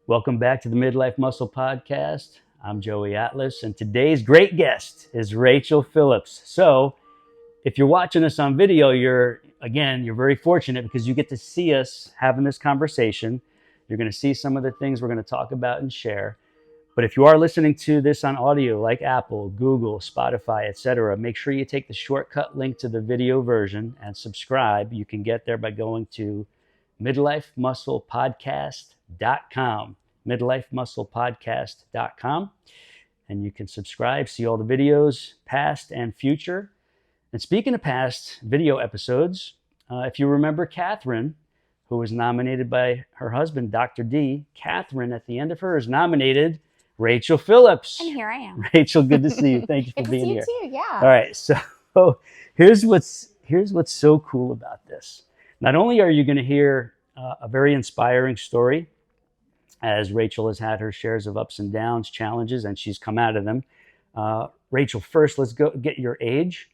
Welcome back to the Midlife Muscle Podcast. I'm Joey Atlas, and today's great guest is Rachel Phillips. So, if you're watching us on video, you're very fortunate because you get to see us having this conversation. You're going to see some of the things we're going to talk about and share. But if you are listening to this on audio, like Apple, Google, Spotify, etc., make sure you take the shortcut link to the video version and subscribe. You can get there by going to MIDLIFEMUSCLEPodcast.com, MIDLIFEMUSCLEPodcast.com, and you can subscribe, see all the videos, past and future. And speaking of past video episodes, if you remember Katheryn, who was nominated by her husband, Dr. D, Katheryn, at the end of hers, nominated Rachel Phillips. And here I am. Rachel, good to see you. Thank you for being here. Good to see you too, yeah. All right, so here's what's so cool about this. Not only are you going to hear a very inspiring story, as Rachel has had her shares of ups and downs, challenges, and she's come out of them. Rachel, first, let's go get your age.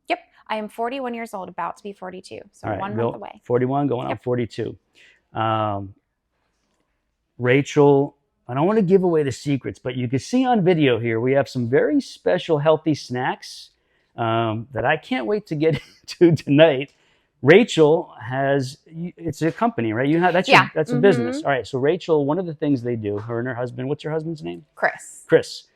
Yep, I am 41 years old, about to be 42, so right, 1 month away. 41, going on 42. Rachel, I don't want to give away the secrets, but you can see on video here, we have some very special healthy snacks that I can't wait to get into tonight. Rachel it's a company, right? That's a business. All right. So Rachel, one of the things they do, her and her husband, what's your husband's name? Chris.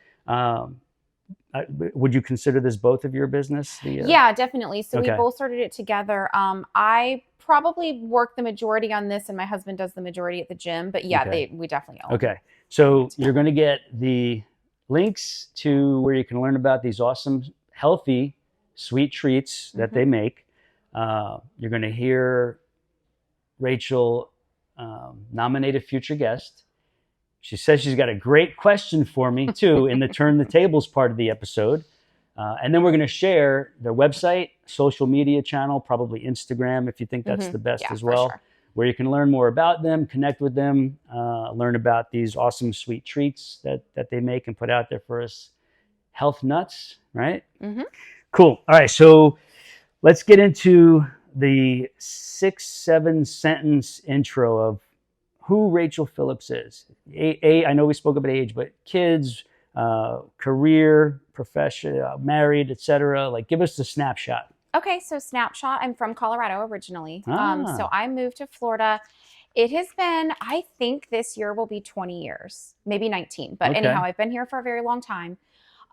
Would you consider this both of your business? Yeah, definitely. So okay. We both started it together. I probably work the majority on this and my husband does the majority at the gym, but yeah, okay. we definitely own. Okay. So you're going to get the links to where you can learn about these awesome, healthy, sweet treats that they make. You're going to hear Rachel nominate a future guest. She says she's got a great question for me too in the Turn the Tables part of the episode. And then we're going to share their website, social media channel, probably Instagram if you think that's the best as well, sure. Where you can learn more about them, connect with them, learn about these awesome sweet treats that they make and put out there for us health nuts, right? Cool. All right. So let's get into the 6-7 sentence intro of who Rachel Phillips is. I know we spoke about age, but kids, career, profession, married, etc. Like, give us a snapshot. Okay, so snapshot. I'm from Colorado originally. So I moved to Florida. It has been, I think this year will be 20 years, maybe 19. But anyhow, I've been here for a very long time.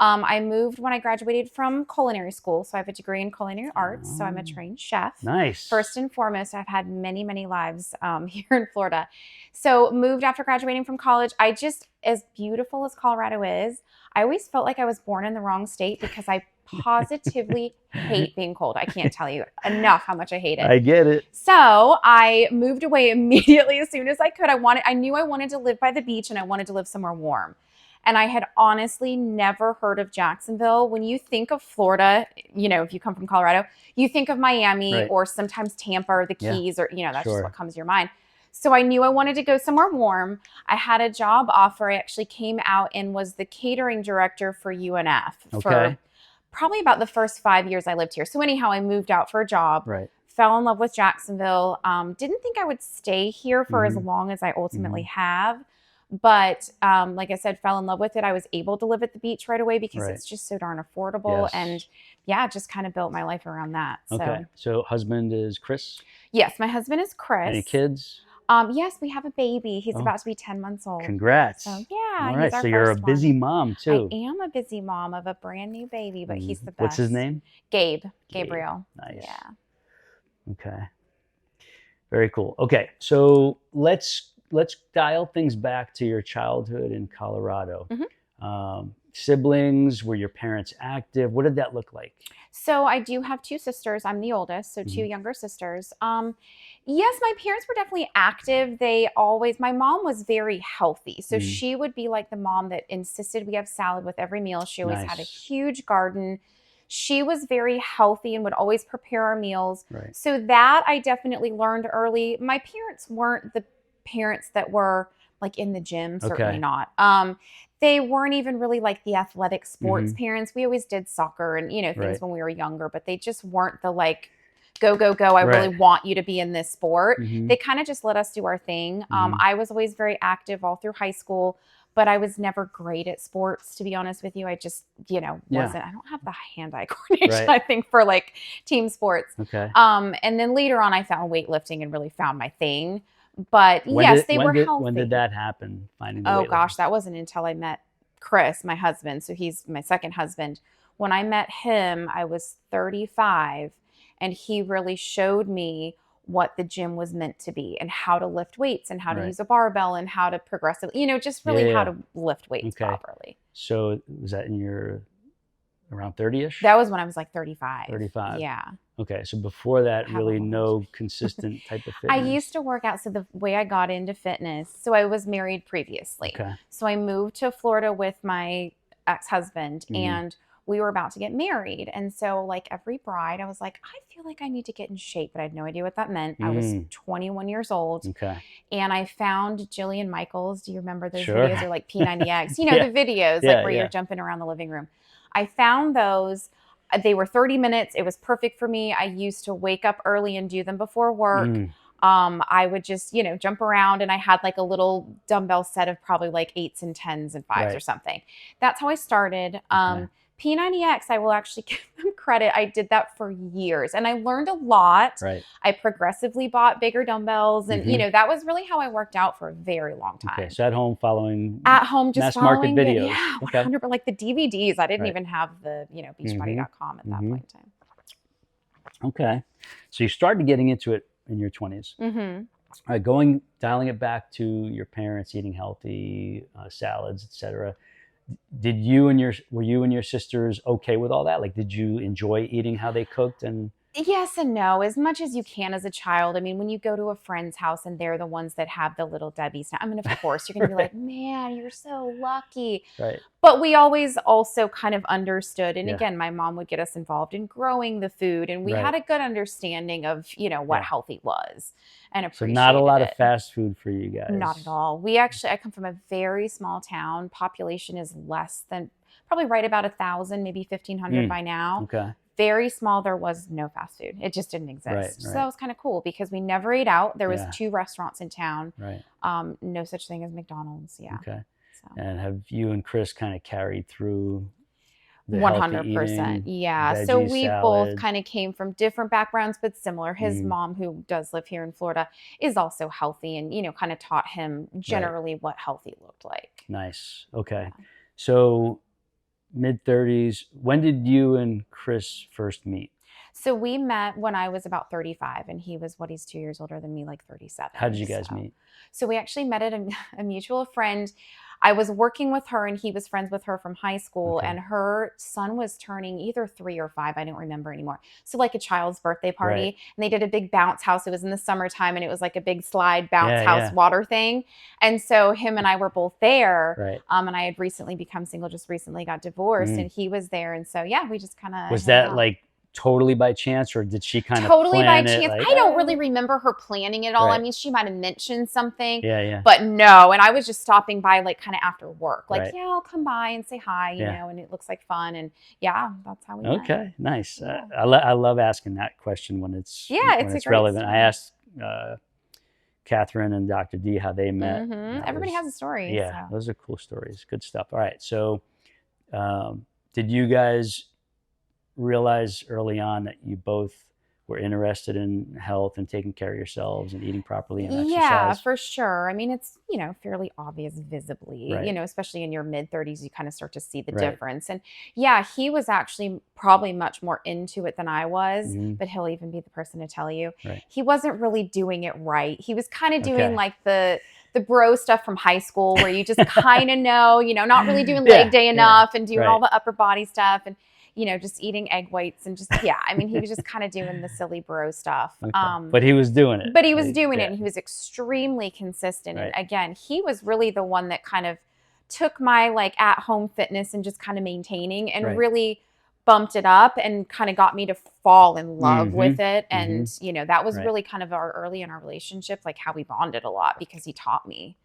I moved when I graduated from culinary school. So I have a degree in culinary arts. So I'm a trained chef. Nice. First and foremost, I've had many, many lives here in Florida. So moved after graduating from college. As beautiful as Colorado is, I always felt like I was born in the wrong state because I positively hate being cold. I can't tell you enough how much I hate it. I get it. So I moved away immediately as soon as I could. I knew I wanted to live by the beach and I wanted to live somewhere warm. And I had honestly never heard of Jacksonville. When you think of Florida, if you come from Colorado, you think of Miami or sometimes Tampa or the Keys or, that's just what comes to your mind. So I knew I wanted to go somewhere warm. I had a job offer. I actually came out and was the catering director for UNF for probably about the first 5 years I lived here. So anyhow, I moved out for a job, fell in love with Jacksonville. Didn't think I would stay here for as long as I ultimately have. But like I said, fell in love with it. I was able to live at the beach right away because it's just so darn affordable. And just kind of built my life around that. Okay. So husband is Chris? Yes, my husband is Chris. Any kids? Yes, we have a baby. He's about to be 10 months old. Congrats. So all right. So you're a busy mom too. I am a busy mom of a brand new baby, but he's the best. What's his name? Gabriel. Nice. Yeah. Okay. Very cool. Okay. So let's dial things back to your childhood in Colorado. Siblings, were your parents active? What did that look like? So I do have 2 sisters. I'm the oldest, so 2 younger sisters. Yes, my parents were definitely active. My mom was very healthy. So she would be like the mom that insisted we have salad with every meal. She always had a huge garden. She was very healthy and would always prepare our meals. So that I definitely learned early. My parents weren't the parents that were like in the gym, certainly not. They weren't even really like the athletic sports parents. We always did soccer and, things when we were younger, but they just weren't the like go, go, go. I Right. really want you to be in this sport. Mhm. They kind of just let us do our thing. Mhm. I was always very active all through high school, but I was never great at sports, to be honest with you. I just, wasn't, I don't have the hand-eye coordination, Right. I think, for like team sports. Okay. And then later on I found weightlifting and really found my thing. But they were healthy. When did that happen? Finding the Oh weightlifting? gosh, that wasn't until I met Chris, my husband. So he's my second husband. When I met him, I was 35, and he really showed me what the gym was meant to be and how to lift weights and how to Right. use a barbell and how to progressively, just really how to lift weights properly. So was that in your around 30-ish? That was when I was like 35. 35. Yeah. Okay. So before that, Have a really whole no consistent type of fitness. I used to work out. So the way I got into fitness, so I was married previously. Okay. So I moved to Florida with my ex-husband, and we were about to get married. And so like every bride, I was like, I feel like I need to get in shape, but I had no idea what that meant. I was 21 years old. Okay. And I found Jillian Michaels. Do you remember those Sure. videos? Or like P90X, the videos where you're jumping around the living room. I found those. They were 30 minutes. It was perfect for me. I used to wake up early and do them before work. I would just, jump around, and I had like a little dumbbell set of probably like 8s and 10s and 5s or something. That's how I started. P90X, I will actually give them credit. I did that for years, and I learned a lot. Right. I progressively bought bigger dumbbells, and that was really how I worked out for a very long time. Okay, so at home following just mass following market videos. Yeah, Okay. 100%. Like the DVDs, I didn't even have the beachbody.com at that point in time. Okay, so you started getting into it in your 20s. All right, dialing it back to your parents eating healthy, salads, etc. Were you and your sisters okay with all that? Like, did you enjoy eating how they cooked? And yes and no, as much as you can as a child. I mean, when you go to a friend's house and they're the ones that have the little Debbie's, I mean, of course, you're going to be like, man, you're so lucky. Right. But we always also kind of understood. And again, my mom would get us involved in growing the food. And we had a good understanding of, what healthy was and appreciated So not a lot of fast food for you guys. Not at all. I come from a very small town. Population is less than, probably right about 1,000, maybe 1,500 by now. Okay. Very small. There was no fast food. It just didn't exist. Right. So that was kind of cool because we never ate out. There was 2 restaurants in town. Right. No such thing as McDonald's. Yeah. Okay. So. And have you and Chris kind of carried through the 100%. Yeah. veggie So we both salad? kind of came from different backgrounds, but similar. His mom, who does live here in Florida, is also healthy and, kind of taught him generally what healthy looked like. Nice. Okay. Yeah. So mid-30s, when did you and Chris first meet? So we met when I was about 35, and he's 2 years older than me, like 37. How did you guys meet? So we actually met at a mutual friend. I was working with her, and he was friends with her from high school, and her son was turning either 3 or 5. I don't remember anymore. So like a child's birthday party, and they did a big bounce house. It was in the summertime, and it was like a big slide bounce house water thing. And so him and I were both there. Right. And I had recently become single, just recently got divorced, and he was there. And so, we just kind of. Was that like totally by chance, or did she kind of totally plan by chance? it, like, I don't really remember her planning it all. Right. I mean, she might have mentioned something, Yeah. but no. And I was just stopping by, like, kind of after work, like, Right. I'll come by and say hi, you know, and it looks like fun, and that's how we met. Okay, nice. Yeah. I love asking that question when it's it's relevant. story. I asked Katheryn and Dr. D how they met. Everybody has a story. Yeah, so. Those are cool stories. Good stuff. All right, so did you guys realize early on that you both were interested in health and taking care of yourselves and eating properly and exercise? Yeah, for sure. I mean, it's, fairly obvious visibly, Right. Especially in your mid-30s, you kind of start to see the Right. difference. And he was actually probably much more into it than I was, but he'll even be the person to tell you. Right. He wasn't really doing it right. He was kind of doing Okay. like the bro stuff from high school where you just kind of know, not really doing leg day enough and doing all the upper body stuff and, just eating egg whites and just, I mean, he was just kind of doing the silly bro stuff. Okay. But he was doing it. But he was doing it, and he was extremely consistent. Right. And again, he was really the one that kind of took my like at-home fitness and just kind of maintaining and really bumped it up and kind of got me to fall in love with it. And, that was really kind of our early in our relationship, like how we bonded a lot because he taught me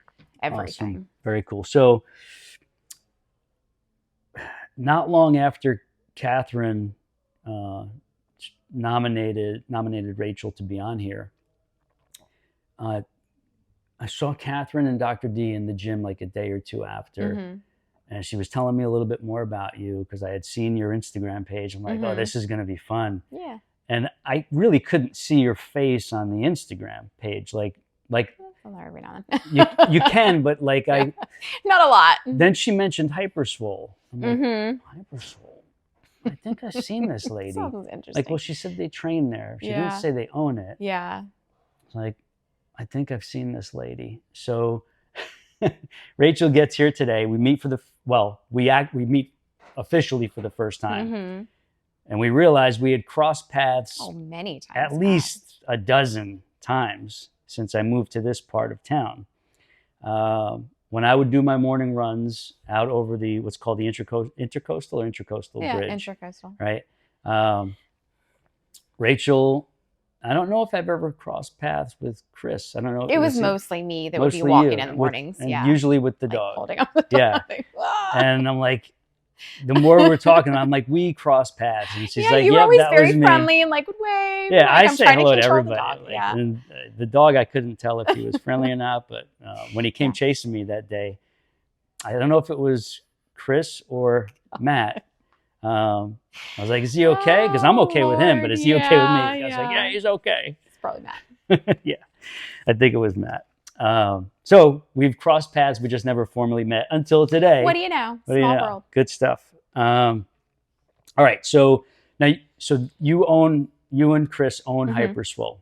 everything. Awesome. Very cool. So not long after Katheryn nominated Rachel to be on here, I saw Katheryn and Dr. D in the gym like a day or two after. Mm-hmm. And she was telling me a little bit more about you because I had seen your Instagram page. I'm like, oh, this is going to be fun. Yeah. And I really couldn't see your face on the Instagram page. Like every now and then. you can, but like not a lot. Then she mentioned Hyperswole. I'm like, Hyperswole. I think I've seen this lady. Sounds interesting. Like, well, she said they train there. She didn't say they own it. Yeah. It's like, I think I've seen this lady. So Rachel gets here today. We meet we meet officially for the first time. And we realized we had crossed paths many times. At least a dozen times since I moved to this part of town. When I would do my morning runs out over what's called the intercoastal bridge. Intercoastal. Right. Rachel, I don't know if I've ever crossed paths with Chris. I don't know. It was mostly me that would be walking in the mornings. Usually with the dog. Holding up the dog. Yeah. And I'm like, the more we're talking, I'm like, we cross paths. And she's like, you were always that very was me. friendly and like would wave. Yeah, like, I say hello to everybody. Yeah. And the dog, I couldn't tell if he was friendly or not. But when he came chasing me that day, I don't know if it was Chris or Matt. I was like, is he okay? Because I'm okay with him, but is he okay with me? I was like, yeah, he's okay. It's probably Matt. Yeah, I think it was Matt. So we've crossed paths. We just never formally met until today. What do you know? Small world. Good stuff. All right. So now, you and Chris own Hyperswole.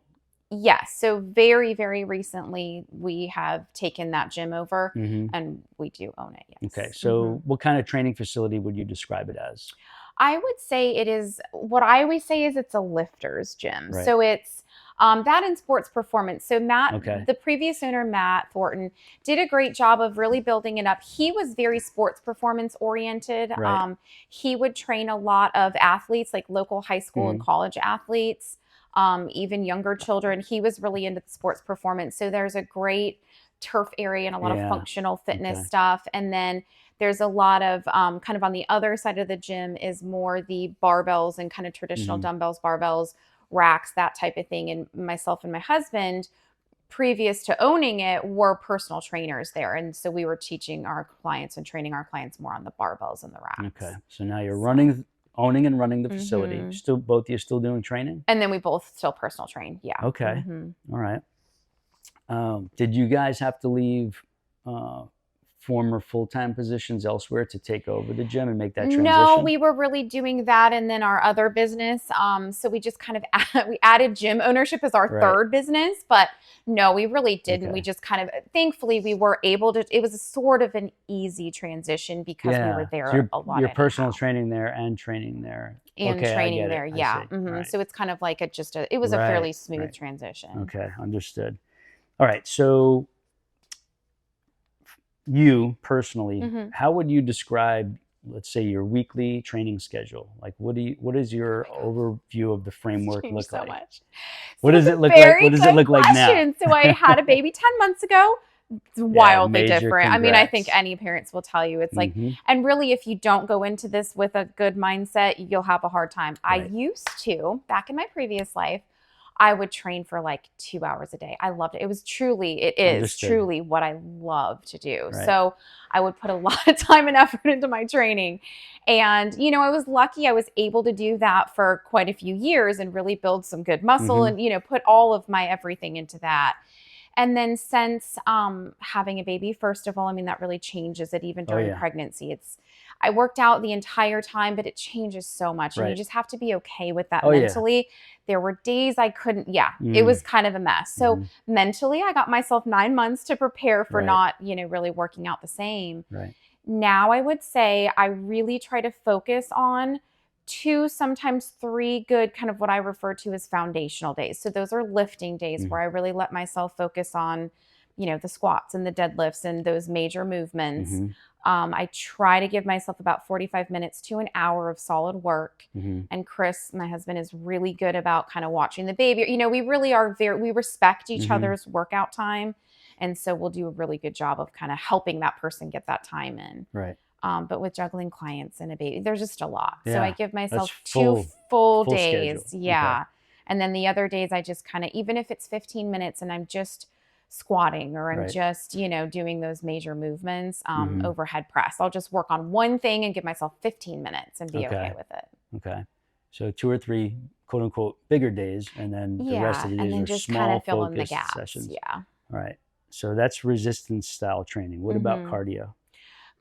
Yes. So very, very recently we have taken that gym over and we do own it. Yes. Okay. So what kind of training facility would you describe it as? I would say what I always say is it's a lifter's gym. Right. So it's that in sports performance. So Matt, the previous owner, Matt Thornton, did a great job of really building it up. He was very sports performance oriented. Right. He would train a lot of athletes, like local high school and college athletes, even younger children. He was really into the sports performance. So there's a great turf area and a lot of functional fitness stuff. And then there's a lot of kind of on the other side of the gym is more the barbells and kind of traditional dumbbells, barbells, racks, that type of thing. And myself and my husband, previous to owning it, were personal trainers there. And so we were teaching our clients and training our clients more on the barbells and the racks. Okay. So now you're owning and running the facility. Both of you still doing training? And then we both still personal train. Yeah. Okay. All right. Did you guys have to leave former full-time positions elsewhere to take over the gym and make that transition? No, we were really doing that and then our other business. So we just kind of we added gym ownership as our third business, but no, we really didn't. Okay. We just kind of, thankfully we were able to, it was a sort of an easy transition because we were there so a lot. You're personal training there and training there. And training there, yeah. Right. So it's kind of like it was a fairly smooth transition. Okay, understood. All right, so you personally, how would you describe, let's say, your weekly training schedule? Like, what is your overview of the framework look so like? Much. What does it look like? What does it look like now? So I had a baby 10 months ago. It's wildly different. Congrats. I mean, I think any parents will tell you it's like, and really, if you don't go into this with a good mindset, you'll have a hard time. Right. I used to, back in my previous life, I would train for like 2 hours a day. I loved it. It is truly what I love to do. Right. So I would put a lot of time and effort into my training. And, I was lucky I was able to do that for quite a few years and really build some good muscle and, put all of my everything into that. And then since having a baby, first of all, I mean, that really changes it even during pregnancy. I worked out the entire time, but it changes so much. And you just have to be okay with that mentally. Yeah. There were days I couldn't, it was kind of a mess. So mentally, I got myself 9 months to prepare for not, really working out the same. Right. Now I would say I really try to focus on 2, sometimes 3 good kind of what I refer to as foundational days. So those are lifting days where I really let myself focus on, the squats and the deadlifts and those major movements. I try to give myself about 45 minutes to an hour of solid work. And Chris, my husband, is really good about kind of watching the baby. We really are we respect each other's workout time. And so we'll do a really good job of kind of helping that person get that time in. Right. But with juggling clients and a baby, there's just a lot. So Yeah, I give myself that's 2 full days. schedule. Yeah. Okay. And then the other days I just kind of, even if it's 15 minutes and I'm just squatting or I'm Right. just, doing those major movements, Mhm. overhead press, I'll just work on one thing and give myself 15 minutes and be Okay. okay with it. Okay. So 2 or 3 quote unquote bigger days, and then the rest Yeah. of the And days then are just kind small of fill in the focused gaps. sessions. Yeah. All right. So that's resistance style training. What about Mhm. cardio?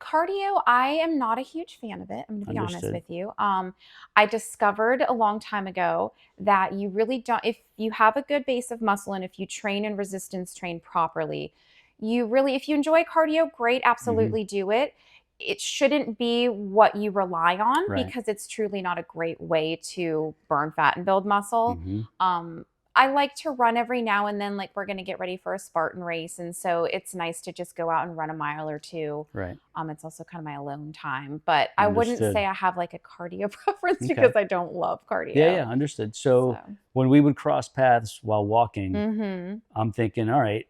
Cardio, I am not a huge fan of it. I'm going to be honest Understood. with you. I discovered a long time ago that you really don't, if you have a good base of muscle and if you train and resistance train properly, if you enjoy cardio, great, absolutely do it. It shouldn't be what you rely on Right. because it's truly not a great way to burn fat and build muscle. Mhm. I like to run every now and then, like we're going to get ready for a Spartan race. And so it's nice to just go out and run a mile or two. Right. It's also kind of my alone time, but I wouldn't Understood. say I have like a cardio preference Okay. because I don't love cardio. Yeah, understood. So when we would cross paths while walking, Mhm. I'm thinking, all right,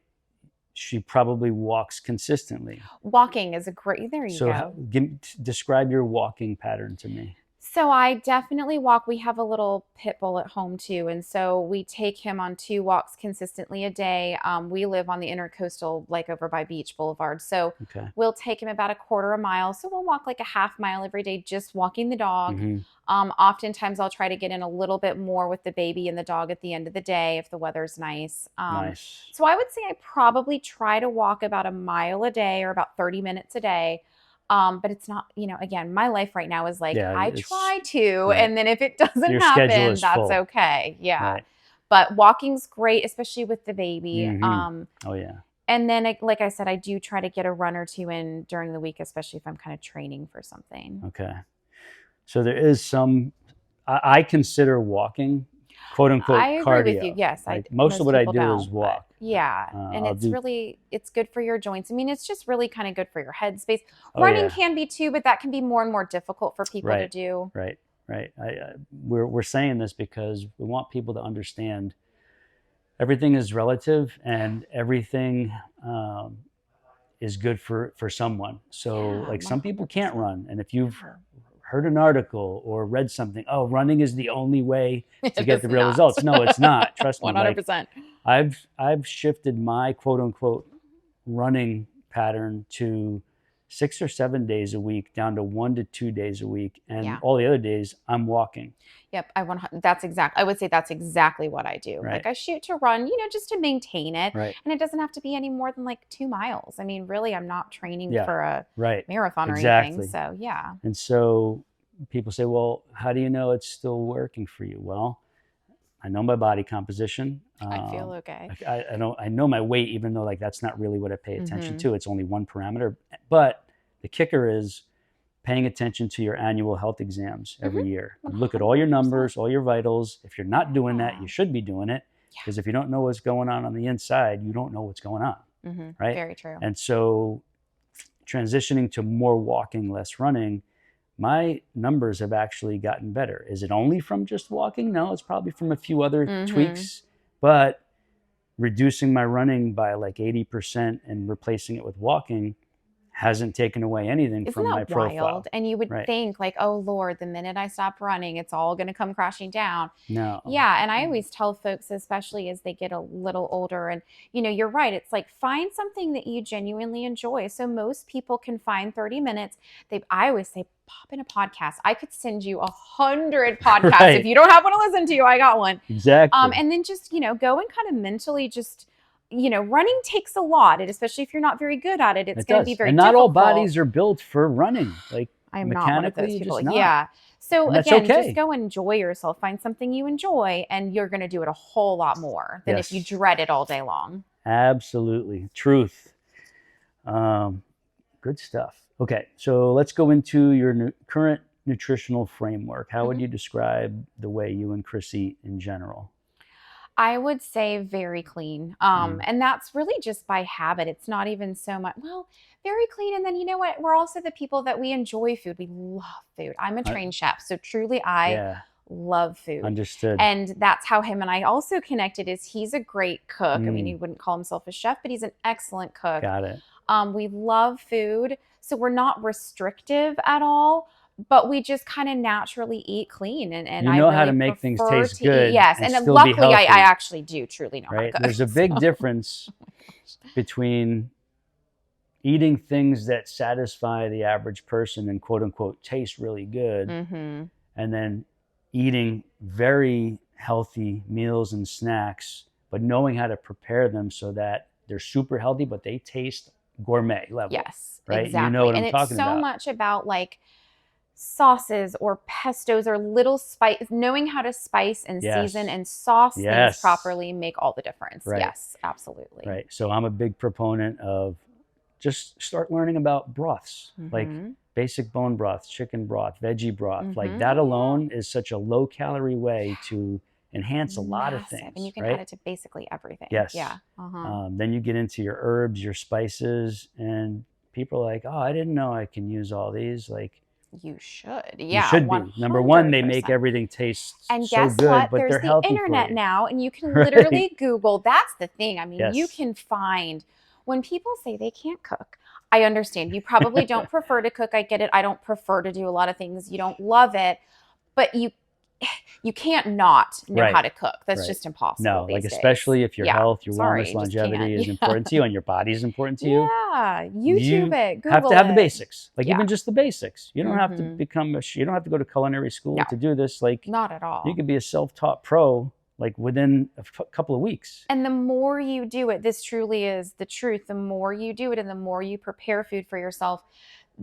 she probably walks consistently. Walking is a great, there you So go. describe your walking pattern to me. So I definitely walk. We have a little pit bull at home too. And so we take him on 2 walks consistently a day. We live on the intercoastal, like over by Beach Boulevard. So Okay. we'll take him about a quarter a mile. So we'll walk like a half mile every day, just walking the dog. Mhm. Oftentimes I'll try to get in a little bit more with the baby and the dog at the end of the day if the weather's nice. Nice. So I would say I probably try to walk about a mile a day or about 30 minutes a day. But it's not, again, my life right now is like, Yeah, I it's try to, right. and then if it doesn't Your schedule happen, is that's full. okay. Yeah. Right. But walking's great, especially with the baby. Mhm. Oh yeah. And then, like I said, I do try to get a run or two in during the week, especially if I'm kind of training for something. Okay. So there is some, I consider walking, quote unquote, I agree cardio. with you. Yes. Like most of what I people do is don't, walk. but yeah. And I'll it's do- really, it's good for your joints. I mean, it's just really kind of good for your headspace. Oh, Running yeah. can be too, but that can be more and more difficult for people to do. Right. We're saying this because we want people to understand everything is relative and everything is good for someone. So Yeah, like some people 100%. can't run, and if you've heard an article or read something, oh, running is the only way to get the real results. No, it's not. Trust me. 100%. Like, I've shifted my quote unquote running pattern to 6 or 7 days a week down to 1 to 2 days a week, and all the other days I'm walking. Yep, I would say that's exactly what I do. Right. Like I shoot to run, just to maintain it, Right. and it doesn't have to be any more than like 2 miles. I mean, really, I'm not training for a marathon or anything. So yeah. And so people say, well, how do you know it's still working for you? Well, I know my body composition. I feel okay. I know my weight, even though like that's not really what I pay attention Mhm. to. It's only one parameter. But the kicker is paying attention to your annual health exams every year. Look at all your numbers, all your vitals. If you're not doing that, you should be doing it. Because if you don't know what's going on the inside, you don't know what's going on. Right? Very true. And so transitioning to more walking, less running, my numbers have actually gotten better. Is it only from just walking? No, it's probably from a few other tweaks, but reducing my running by like 80% and replacing it with walking hasn't taken away anything from my profile. Wild? And you would think like, oh Lord, the minute I stop running, it's all going to come crashing down. No. Yeah. And I always tell folks, especially as they get a little older, and you're right. It's like, find something that you genuinely enjoy. So most people can find 30 minutes. I always say, pop in a podcast. I could send you 100 podcasts. If you don't have one to listen to, I got one. Exactly. And then just, go and kind of mentally just, running takes a lot, and especially if you're not very good at it, it's going to be very difficult. And not all bodies are built for running. Like I'm not one of those people. Not. Yeah. So and again, just go enjoy yourself. Find something you enjoy, and you're going to do it a whole lot more than if you dread it all day long. Absolutely. Truth. Good stuff. Okay. So let's go into your current nutritional framework. How would you describe the way you and Chris eat in general? I would say very clean. And that's really just by habit. It's not even so much, very clean. And then you know what? We're also the people that we enjoy food. We love food. I'm a trained chef. So truly I love food. Understood. And that's how him and I also connected, is he's a great cook. I mean, he wouldn't call himself a chef, but he's an excellent cook. Got it. We love food. So we're not restrictive at all, but we just kind of naturally eat clean. And you I know really how to make things prefer taste to good. eat. Yes. And And still be luckily, I healthy, actually do truly know how to right? cook. There's a big difference between eating things that satisfy the average person and quote unquote taste really good, Mm-hmm. and then eating very healthy meals and snacks, but knowing how to prepare them so that they're super healthy, but they taste gourmet level. Yes, right? exactly. You know what and I'm talking it's so about. much about like sauces or pestos or little spice, knowing how to spice and Yes. season and sauce things Yes. properly make all the difference. Right. Yes, absolutely. Right. So I'm a big proponent of just start learning about broths, like Mhm. basic bone broth, chicken broth, veggie broth. Like Mhm. that alone is such a low calorie way to enhance a lot of Massive. things. And you can right? add it to basically everything. Yes. Yeah. Then you get into your herbs, your spices, and people are like, oh, I didn't know I can use all these. Like, You should. you Yeah. should be. Number one, they make 100%. everything taste And so guess good, what? but There's they're the healthy for internet you. now, and you can Right. literally Google. That's the thing. I mean, you Yes. can find when people say they can't cook. I understand. You probably don't prefer to cook. I get it. I don't prefer to do a lot of things. You don't love it, but you can't not know Right. how to cook. That's Right. just impossible. No, these like days. especially if your Yeah. health, your Sorry, wellness, you just longevity can't. is Yeah. important to you, and your body is important to you. Yeah. YouTube You it. Google have to have the it. basics, like Yeah. even just the basics. You don't have to Mhm. become you don't have to go to culinary school No. to do this. Like Not at all. you could be a self-taught pro like within a couple of weeks. And the more you do it, this truly is the truth. The more you do it and the more you prepare food for yourself,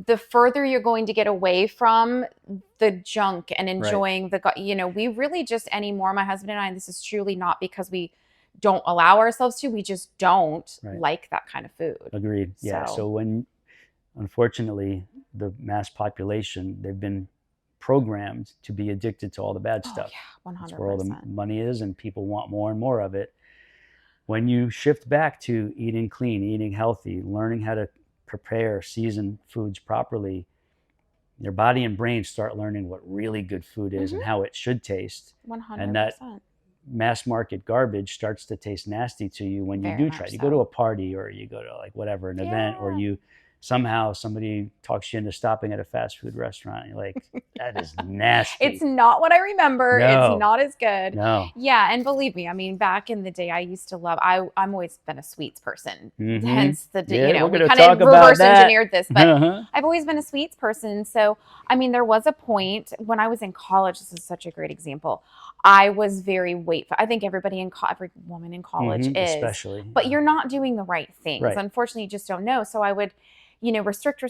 the further you're going to get away from the junk and enjoying we really just anymore, my husband and I, and this is truly not because we don't allow ourselves to, we just don't Right. like that kind of food. Agreed. Yeah. So when, unfortunately, the mass population, they've been programmed to be addicted to all the bad stuff. Yeah, 100%. That's where all the money is, and people want more and more of it. When you shift back to eating clean, eating healthy, learning how to prepare, season foods properly, your body and brain start learning what really good food is and how it should taste. 100%. And that mass market garbage starts to taste nasty to you when you Very do much try. You so. go to a party or you go to like whatever, an event, or you somehow somebody talks you into stopping at a fast food restaurant. You're like, that is nasty. It's not what I remember. No. It's not as good. No. Yeah, and believe me, I mean, back in the day, I used to love. I'm always been a sweets person. Mhm. Hence the Yeah, we're we gonna kind talk of about reverse that. engineered this, but Uh-huh. I've always been a sweets person. So I mean, there was a point when I was in college. This is such a great example. I was very I think everybody every woman in college is, Especially. but you're not doing the right things. Right. Unfortunately, you just don't know. So I would, restrict,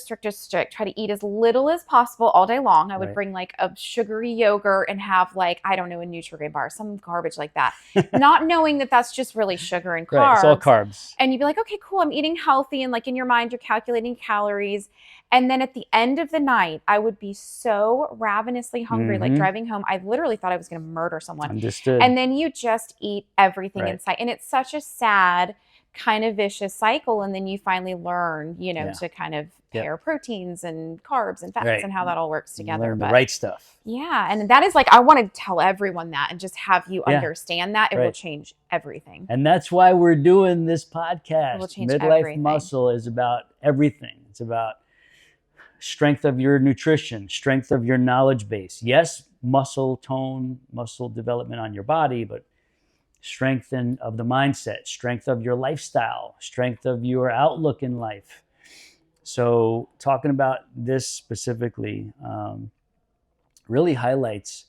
try to eat as little as possible all day long. I would Right. bring like a sugary yogurt and have like, I don't know, a Nutri-Grain bar, some garbage like that, not knowing that that's just really sugar and carbs. Right. It's all carbs. And you'd be like, okay, cool, I'm eating healthy. And like in your mind, you're calculating calories. And then at the end of the night, I would be so ravenously hungry, like driving home. I literally thought I was going to murder someone. Understood. And then you just eat everything Right. in sight. And it's such a sad kind of vicious cycle. And then you finally learn, to kind of pair proteins and carbs and fats Right. and how that all works together. Learn the But right stuff. yeah. And that is like, I want to tell everyone that and just have you understand that. It will Right. change everything. And that's why we're doing this podcast. It will change Midlife everything. Muscle is about everything. It's about strength of your nutrition, strength of your knowledge base. Yes, muscle tone, muscle development on your body, but strength of the mindset, strength of your lifestyle, strength of your outlook in life. So talking about this specifically really highlights,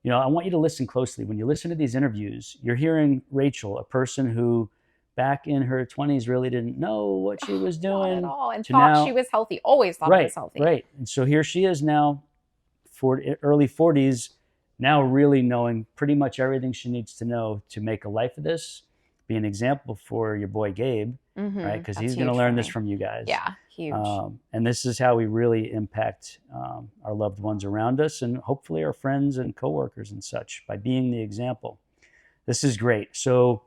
I want you to listen closely. When you listen to these interviews, you're hearing Rachel, a person who back in her 20s really didn't know what she was doing. Not at all. And to thought now- she was healthy, always thought she was healthy. Right. And so here she is now, early 40s, now really knowing pretty much everything she needs to know to make a life of this, be an example for your boy Gabe, right? Because he's going to learn this from you guys. Yeah, huge. And this is how we really impact our loved ones around us, and hopefully our friends and coworkers and such, by being the example. This is great. So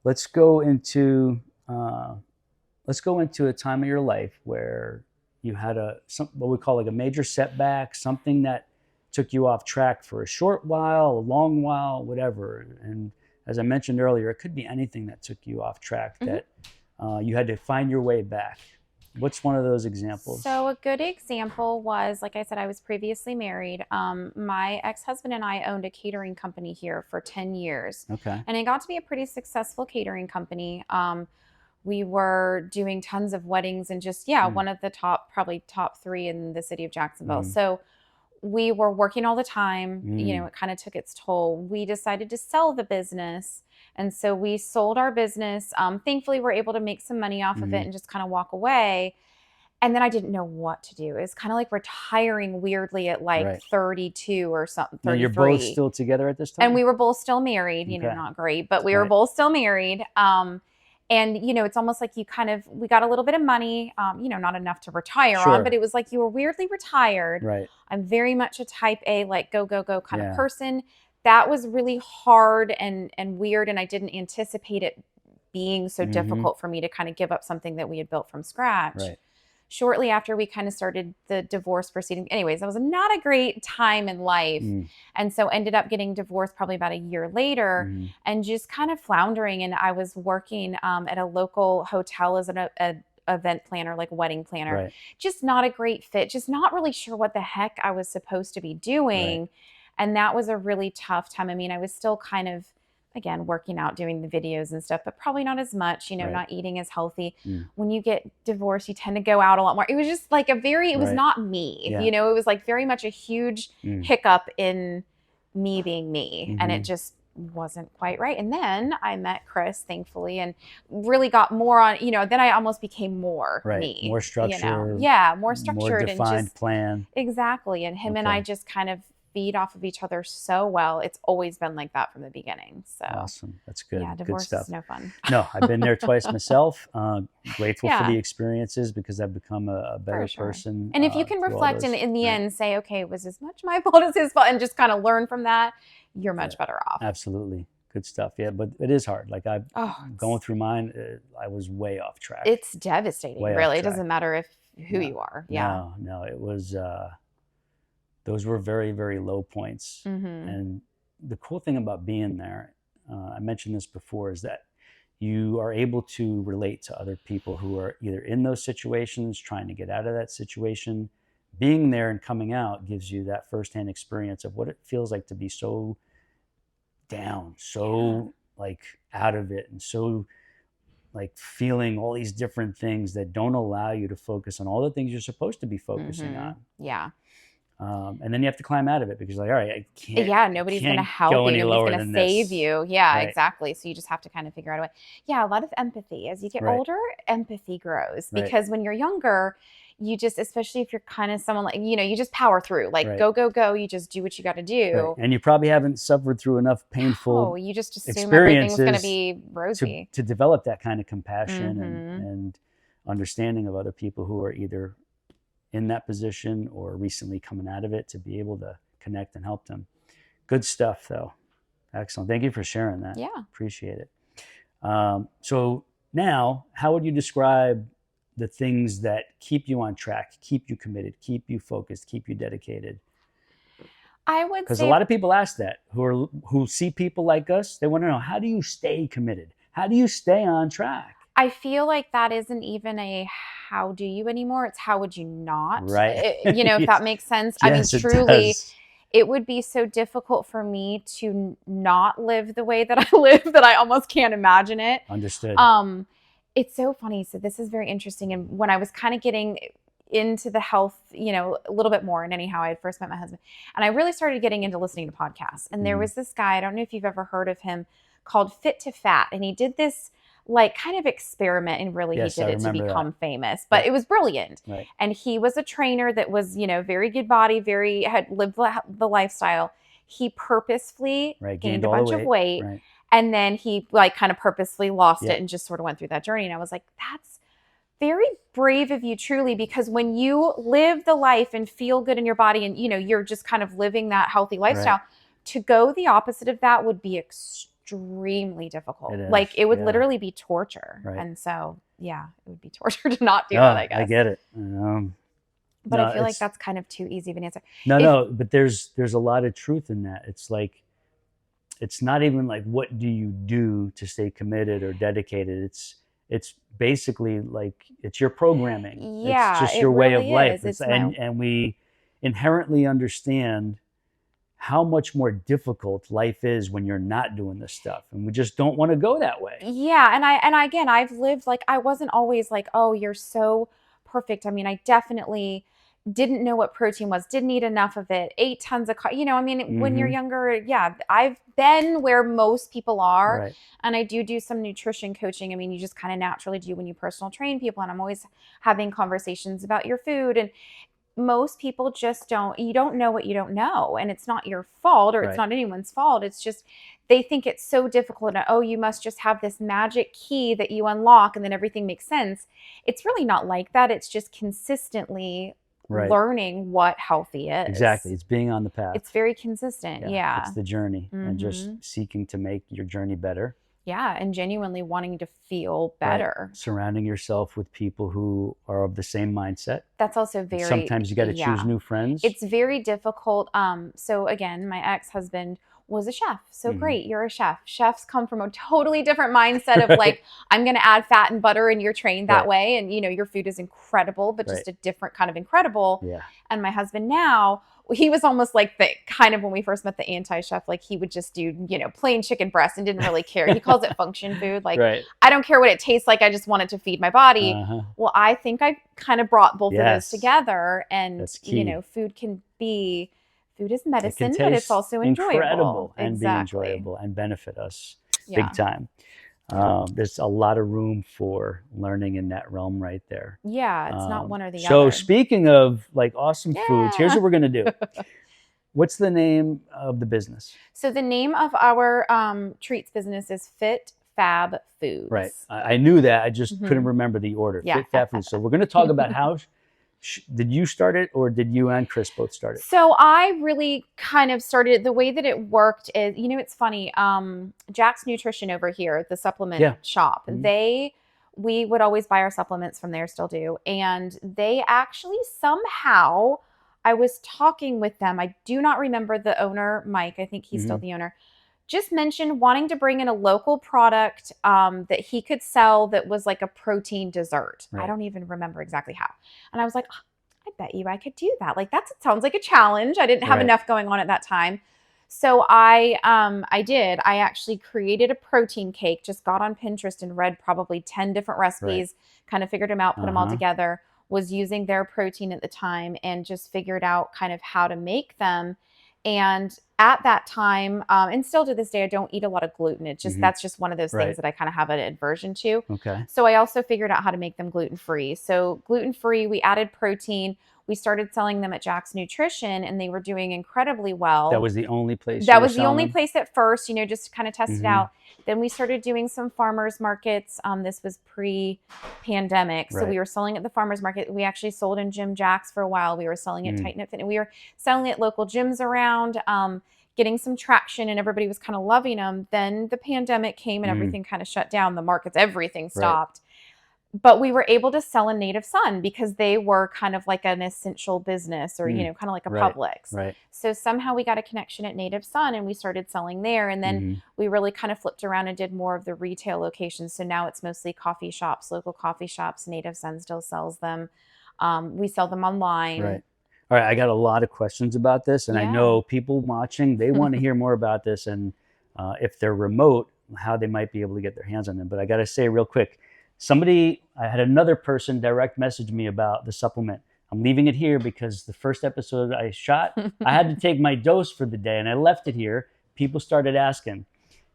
let's go into a time of your life where you had what we call like a major setback, something that took you off track for a short while, a long while, whatever. And as I mentioned earlier, it could be anything that took you off track that you had to find your way back. What's one of those examples? So a good example was, like I said, I was previously married. My ex-husband and I owned a catering company here for 10 years. Okay. And it got to be a pretty successful catering company. We were doing tons of weddings and just, one of the probably top 3 in the city of Jacksonville. So we were working all the time. It kind of took its toll. We decided to sell the business. And so we sold our business. Thankfully, we're able to make some money off of it and just kind of walk away. And then I didn't know what to do. It was kind of like retiring weirdly at like 32 or something, 33. Now you're both still together at this time? And we were both still married, not great, but we were both still married. And, it's almost like we got a little bit of money, not enough to retire on, but it was like you were weirdly retired. Right. I'm very much a type A, like go kind of person. That was really hard and weird. And I didn't anticipate it being so difficult for me to kind of give up something that we had built from scratch. Right. Shortly after we kind of started the divorce proceeding. Anyways, that was not a great time in life. And so ended up getting divorced probably about a year later and just kind of floundering. And I was working at a local hotel as an event planner, like a wedding planner. Right. Just not a great fit, just not really sure what the heck I was supposed to be doing. Right. And that was a really tough time. I mean, I was still kind of, again, working out, doing the videos and stuff, but probably not as much, not eating as healthy. When you get divorced, you tend to go out a lot more. It was just like it was not me, it was like very much a huge hiccup in me being me. And it just wasn't quite right. And then I met Chris, thankfully, and really got more on, then I almost became more me. More structured. More structured. More defined and just, plan. Exactly. And him and I just kind of feed off of each other so well. It's always been like that from the beginning. So awesome. That's good. Yeah, divorce good stuff. is no fun. No, I've been there twice myself. Grateful for the experiences because I've become a better person. And if you can reflect and in the end say, okay, it was as much my fault as his fault, and just kind of learn from that, you're much better off. Absolutely. Good stuff. Yeah, but it is hard. Like going through mine, I was way off track. It's devastating, really. It doesn't matter who you are. Yeah. No, it was... those were very, very low points. And the cool thing about being there, I mentioned this before, is that you are able to relate to other people who are either in those situations, trying to get out of that situation. Being there and coming out gives you that firsthand experience of what it feels like to be so down, so like out of it, and so like feeling all these different things that don't allow you to focus on all the things you're supposed to be focusing on. Yeah. And then you have to climb out of it because, like, all right, I can't. Yeah, nobody's going to help you. Nobody's going to save you. Yeah, exactly. So you just have to kind of figure out a way. Yeah, a lot of empathy. As you get older, empathy grows because when you're younger, you just, especially if you're kind of someone like, you just power through. Like, go. You just do what you got to do. And you probably haven't suffered through enough painful you just assume everything's going to be rosy. To develop that kind of compassion and understanding of other people who are either in that position or recently coming out of it, to be able to connect and help them. Good stuff, though. Excellent. Thank you for sharing that. Yeah. Appreciate it. So now, how would you describe the things that keep you on track, keep you committed, keep you focused, keep you dedicated? I would say, because a lot of people ask that, who see people like us. They want to know, how do you stay committed? How do you stay on track? I feel like that isn't even a how do you anymore. It's how would you not? Right. If that makes sense. Yes, I mean, truly, it would be so difficult for me to not live the way that I live that I almost can't imagine it. Understood. It's so funny. So this is very interesting. And when I was kind of getting into the health, a little bit more, and anyhow, I had first met my husband, and I really started getting into listening to podcasts. And there was this guy, I don't know if you've ever heard of him, called Fit to Fat. And he did this like kind of experiment, and really he did it to become famous, but it was brilliant. Right. And he was a trainer that was, very good body, had lived the lifestyle. He purposefully gained a bunch of weight. Right. And then he like kind of purposefully lost it and just sort of went through that journey. And I was like, that's very brave of you, truly, because when you live the life and feel good in your body and, you're just kind of living that healthy lifestyle, to go the opposite of that would be extremely difficult. It would literally be torture. Right. And so, it would be torture to not do that, I guess. I get it. But I feel like that's kind of too easy of an answer. No, but there's a lot of truth in that. It's like, it's not even like, what do you do to stay committed or dedicated? It's it's basically like it's your programming. Yeah, it's just it your way of really life. is. And we inherently understand how much more difficult life is when you're not doing this stuff, and we just don't want to go that way. Yeah, and again, I've lived like I wasn't always like, oh, you're so perfect. I mean, I definitely didn't know what protein was, didn't eat enough of it, ate tons of, I mean, when you're younger, yeah, I've been where most people are. Right. And I do some nutrition coaching. I mean, you just kind of naturally do when you personal train people, and I'm always having conversations about your food, and most people just you don't know what you don't know, and it's not your fault, or it's not anyone's fault. It's just they think it's so difficult, and oh, you must just have this magic key that you unlock and then everything makes sense. It's really not like that. It's just consistently learning what healthy is. Exactly. It's being on the path. It's very consistent. Yeah. It's the journey, and just seeking to make your journey better. Yeah, and genuinely wanting to feel better. Right. Surrounding yourself with people who are of the same mindset. That's also very... Sometimes you got to choose new friends. It's very difficult. So again, my ex-husband was a chef. So great, you're a chef. Chefs come from a totally different mindset of like, I'm going to add fat and butter, and you're trained that way. And, your food is incredible, but just a different kind of incredible. Yeah. And my husband now... he was almost like the kind of, when we first met, the anti-chef, like he would just do, plain chicken breast and didn't really care. He calls it function food. Like, I don't care what it tastes like. I just want it to feed my body. Well, I think I kind of brought both of those together, and, food is medicine, but it's also enjoyable. Incredible and be enjoyable and benefit us big time. There's a lot of room for learning in that realm right there. Yeah, it's not one or the other. So speaking of like awesome foods, here's what we're going to do. What's the name of the business? So the name of our treats business is Fit Fab Foods. Right. I knew that. I just couldn't remember the order. Yeah. Fit Fab Foods. So we're going to talk about how... Did you start it, or did you and Chris both start it? So I really kind of started, the way that it worked is, it's funny. Jack's Nutrition over here, the supplement shop, we would always buy our supplements from there, still do. And they actually somehow, I was talking with them. I do not remember the owner, Mike. I think he's still the owner. Just mentioned wanting to bring in a local product that he could sell that was like a protein dessert. I don't even remember exactly how. And I was like, I bet you I could do that. Like, that sounds like a challenge. I didn't have enough going on at that time. So I did. I actually created a protein cake, just got on Pinterest and read probably 10 different recipes, kind of figured them out, put them all together, was using their protein at the time, and just figured out kind of how to make them. And at that time, and still to this day, I don't eat a lot of gluten. It's just, that's just one of those things that I kind of have an aversion to. Okay. So I also figured out how to make them gluten-free. So gluten-free, we added protein. We started selling them at Jack's Nutrition, and they were doing incredibly well. That was the only place. That was the only place at first, just to kind of test it out. Then we started doing some farmers markets. This was pre-pandemic. So we were selling at the farmers market. We actually sold in Jim Jack's for a while. We were selling at Tight Knit Fit. We were selling at local gyms around, getting some traction, and everybody was kind of loving them. Then the pandemic came and everything kind of shut down. The markets, everything stopped. But we were able to sell in Native Son because they were kind of like an essential business, or, kind of like a Publix. Right. So somehow we got a connection at Native Son, and we started selling there. And then we really kind of flipped around and did more of the retail locations. So now it's mostly coffee shops, local coffee shops. Native Son still sells them. We sell them online. Right. All right. I got a lot of questions about this, and I know people watching, they want to hear more about this, and if they're remote, how they might be able to get their hands on them. But I got to say real quick, I had another person direct message me about the supplement. I'm leaving it here because the first episode I shot, I had to take my dose for the day, and I left it here. People started asking.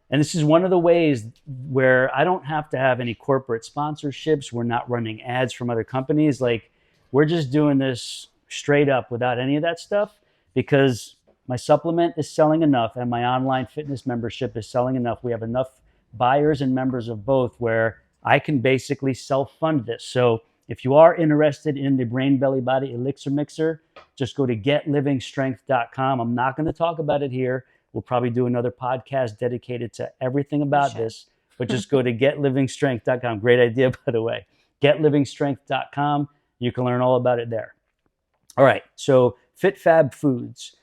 And this is one of the ways where I don't have to have any corporate sponsorships. We're not running ads from other companies. Like, we're just doing this straight up without any of that stuff, because my supplement is selling enough and my online fitness membership is selling enough. We have enough buyers and members of both where I can basically self-fund this. So if you are interested in the Brain Belly Body Elixir Mixer, just go to getlivingstrength.com. I'm not going to talk about it here. We'll probably do another podcast dedicated to everything about this, but just go to getlivingstrength.com. Great idea, by the way. Getlivingstrength.com. You can learn all about it there. All right. So Fit Fab Foods.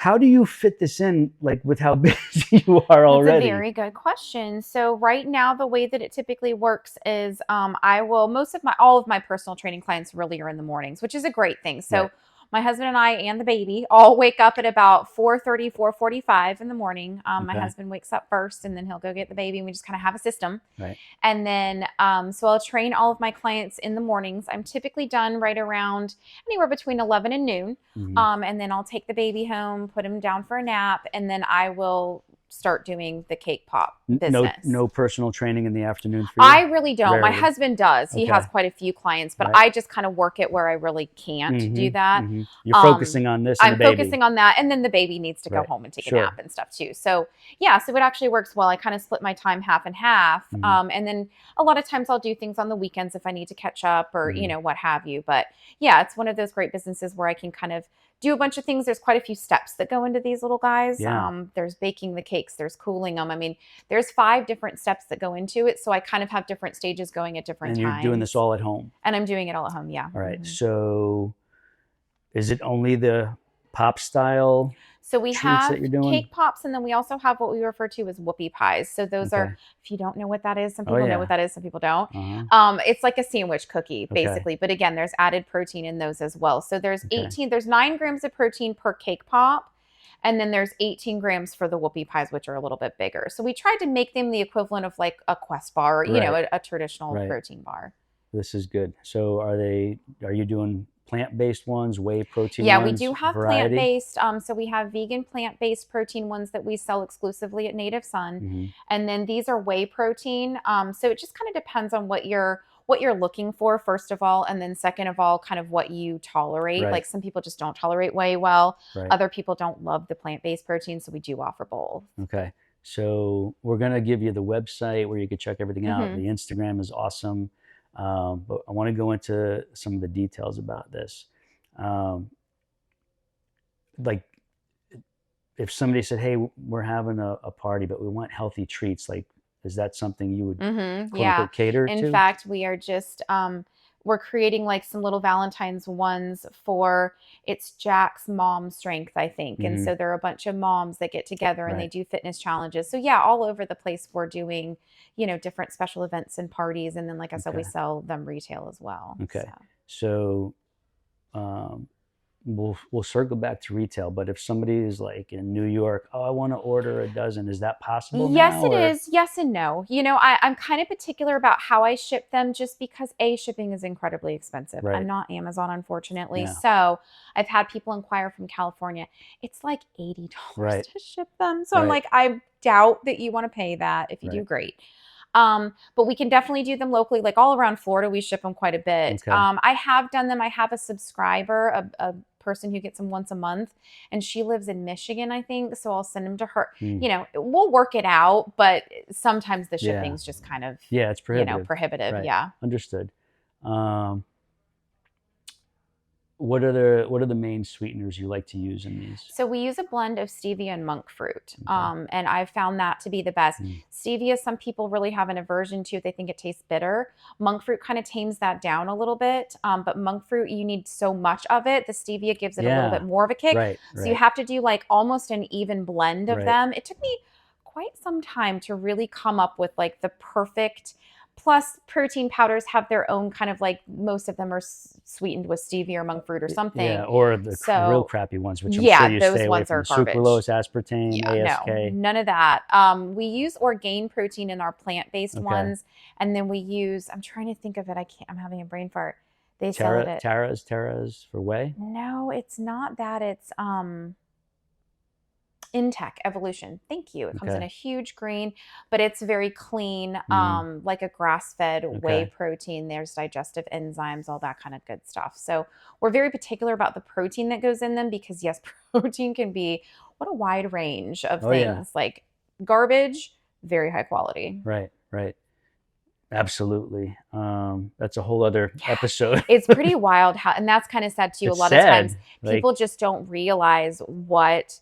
how do you fit this in, like with how busy you are already? That's a very good question. So right now, the way that it typically works is all of my personal training clients really are in the mornings, which is a great thing. So Right. my husband and I and the baby all wake up at about 4:30, 4:45 in the morning. My Okay. husband wakes up first and then he'll go get the baby and we just kind of have a system. Right. And then, so I'll train all of my clients in the mornings. I'm typically done right around anywhere between 11 and noon. And then I'll take the baby home, put him down for a nap, and then I will start doing the cake pop business. No personal training in the afternoon for you? I really don't. My Rarely. husband does. He Okay. has quite a few clients, but Right. I just kind of work it where I really can't do that. You're focusing on this and I'm the baby. focusing on that, and then the baby needs to go Right. home and take Sure. a nap and stuff too. So yeah, so it actually works well. I kind of split my time half and half, and then a lot of times I'll do things on the weekends if I need to catch up or what have you. But yeah, it's one of those great businesses where I can kind of do a bunch of things. There's quite a few steps that go into these little guys. Yeah. There's baking the cakes, there's cooling them. I mean, there's 5 different steps that go into it. So I kind of have different stages going at different And times. you're doing this all at home? And I'm doing it all at home, yeah. All right. So is it only the pop style? So we treats have that you're doing? cake pops, and then we also have what we refer to as whoopie pies. So those are, if you don't know what that is, some people know what that is, some people don't. It's like a sandwich cookie, basically. But again, there's added protein in those as well. So there's 9 grams of protein per cake pop. And then there's 18 grams for the whoopie pies, which are a little bit bigger. So we tried to make them the equivalent of like a Quest bar, or, a traditional protein bar. This is good. So are you doing plant-based ones, whey protein Yeah, ones? we do have variety? plant-based. So we have vegan plant-based protein ones that we sell exclusively at Native Sun. And then these are whey protein. So it just kind of depends on what you're looking for, first of all, and then second of all, kind of what you tolerate. Right. Like some people just don't tolerate whey well. Right. Other people don't love the plant-based protein, so we do offer both. Okay. So we're going to give you the website where you can check everything out. The Instagram is awesome. But I want to go into some of the details about this. Like if somebody said, hey, we're having a party, but we want healthy treats, like, is that something you would quote unquote cater to? In fact, we are just, we're creating like some little Valentine's ones for, it's Jack's mom strength, I think. And so there are a bunch of moms that get together and they do fitness challenges. So yeah, all over the place we're doing, different special events and parties. And then, like I said, we sell them retail as well. Okay. So we'll circle back to retail, but if somebody is like in New York, I want to order a dozen, is that possible Yes, now, it is. Yes and no. I'm kind of particular about how I ship them just because shipping is incredibly expensive. Right. I'm not Amazon, unfortunately. Yeah. So I've had people inquire from California. It's like $80 to ship them. So I'm like, I doubt that you want to pay that. If you do, great. But we can definitely do them locally, like all around Florida. We ship them quite a bit. Okay. I have done them. I have a subscriber, a person who gets them once a month, and she lives in Michigan, I think. So I'll send them to her. We'll work it out, but sometimes the shipping's just kind of, it's prohibitive. Prohibitive. Right. Yeah. Understood. What are the main sweeteners you like to use in these? So we use a blend of stevia and monk fruit. And I've found that to be the best. Stevia, some people really have an aversion to. They think it tastes bitter. Monk fruit kind of tames that down a little bit. But monk fruit, you need so much of it. The stevia gives it a little bit more of a kick. Right. So you have to do like almost an even blend of them. It took me quite some time to really come up with like the perfect. Plus, protein powders have their own kind of like, most of them are sweetened with stevia or monk fruit or something. Yeah, or the real crappy ones, which I'm sure you those stay away ones from. are garbage. Sucralose, aspartame, ASK. No, none of that. We use Orgain protein in our plant-based ones, and then we use, I'm trying to think of it. I'm having a brain fart. They sell it at Terra's for whey? No, it's not that. It's Intech Evolution. Thank you. It comes in a huge green, but it's very clean, like a grass-fed whey protein. There's digestive enzymes, all that kind of good stuff. So we're very particular about the protein that goes in them because, yes, protein can be what a wide range of things. Like garbage, very high quality. Right. Absolutely. That's a whole other episode. It's pretty wild how, and that's kind of sad too. It's a lot sad. of times Like, people just don't realize what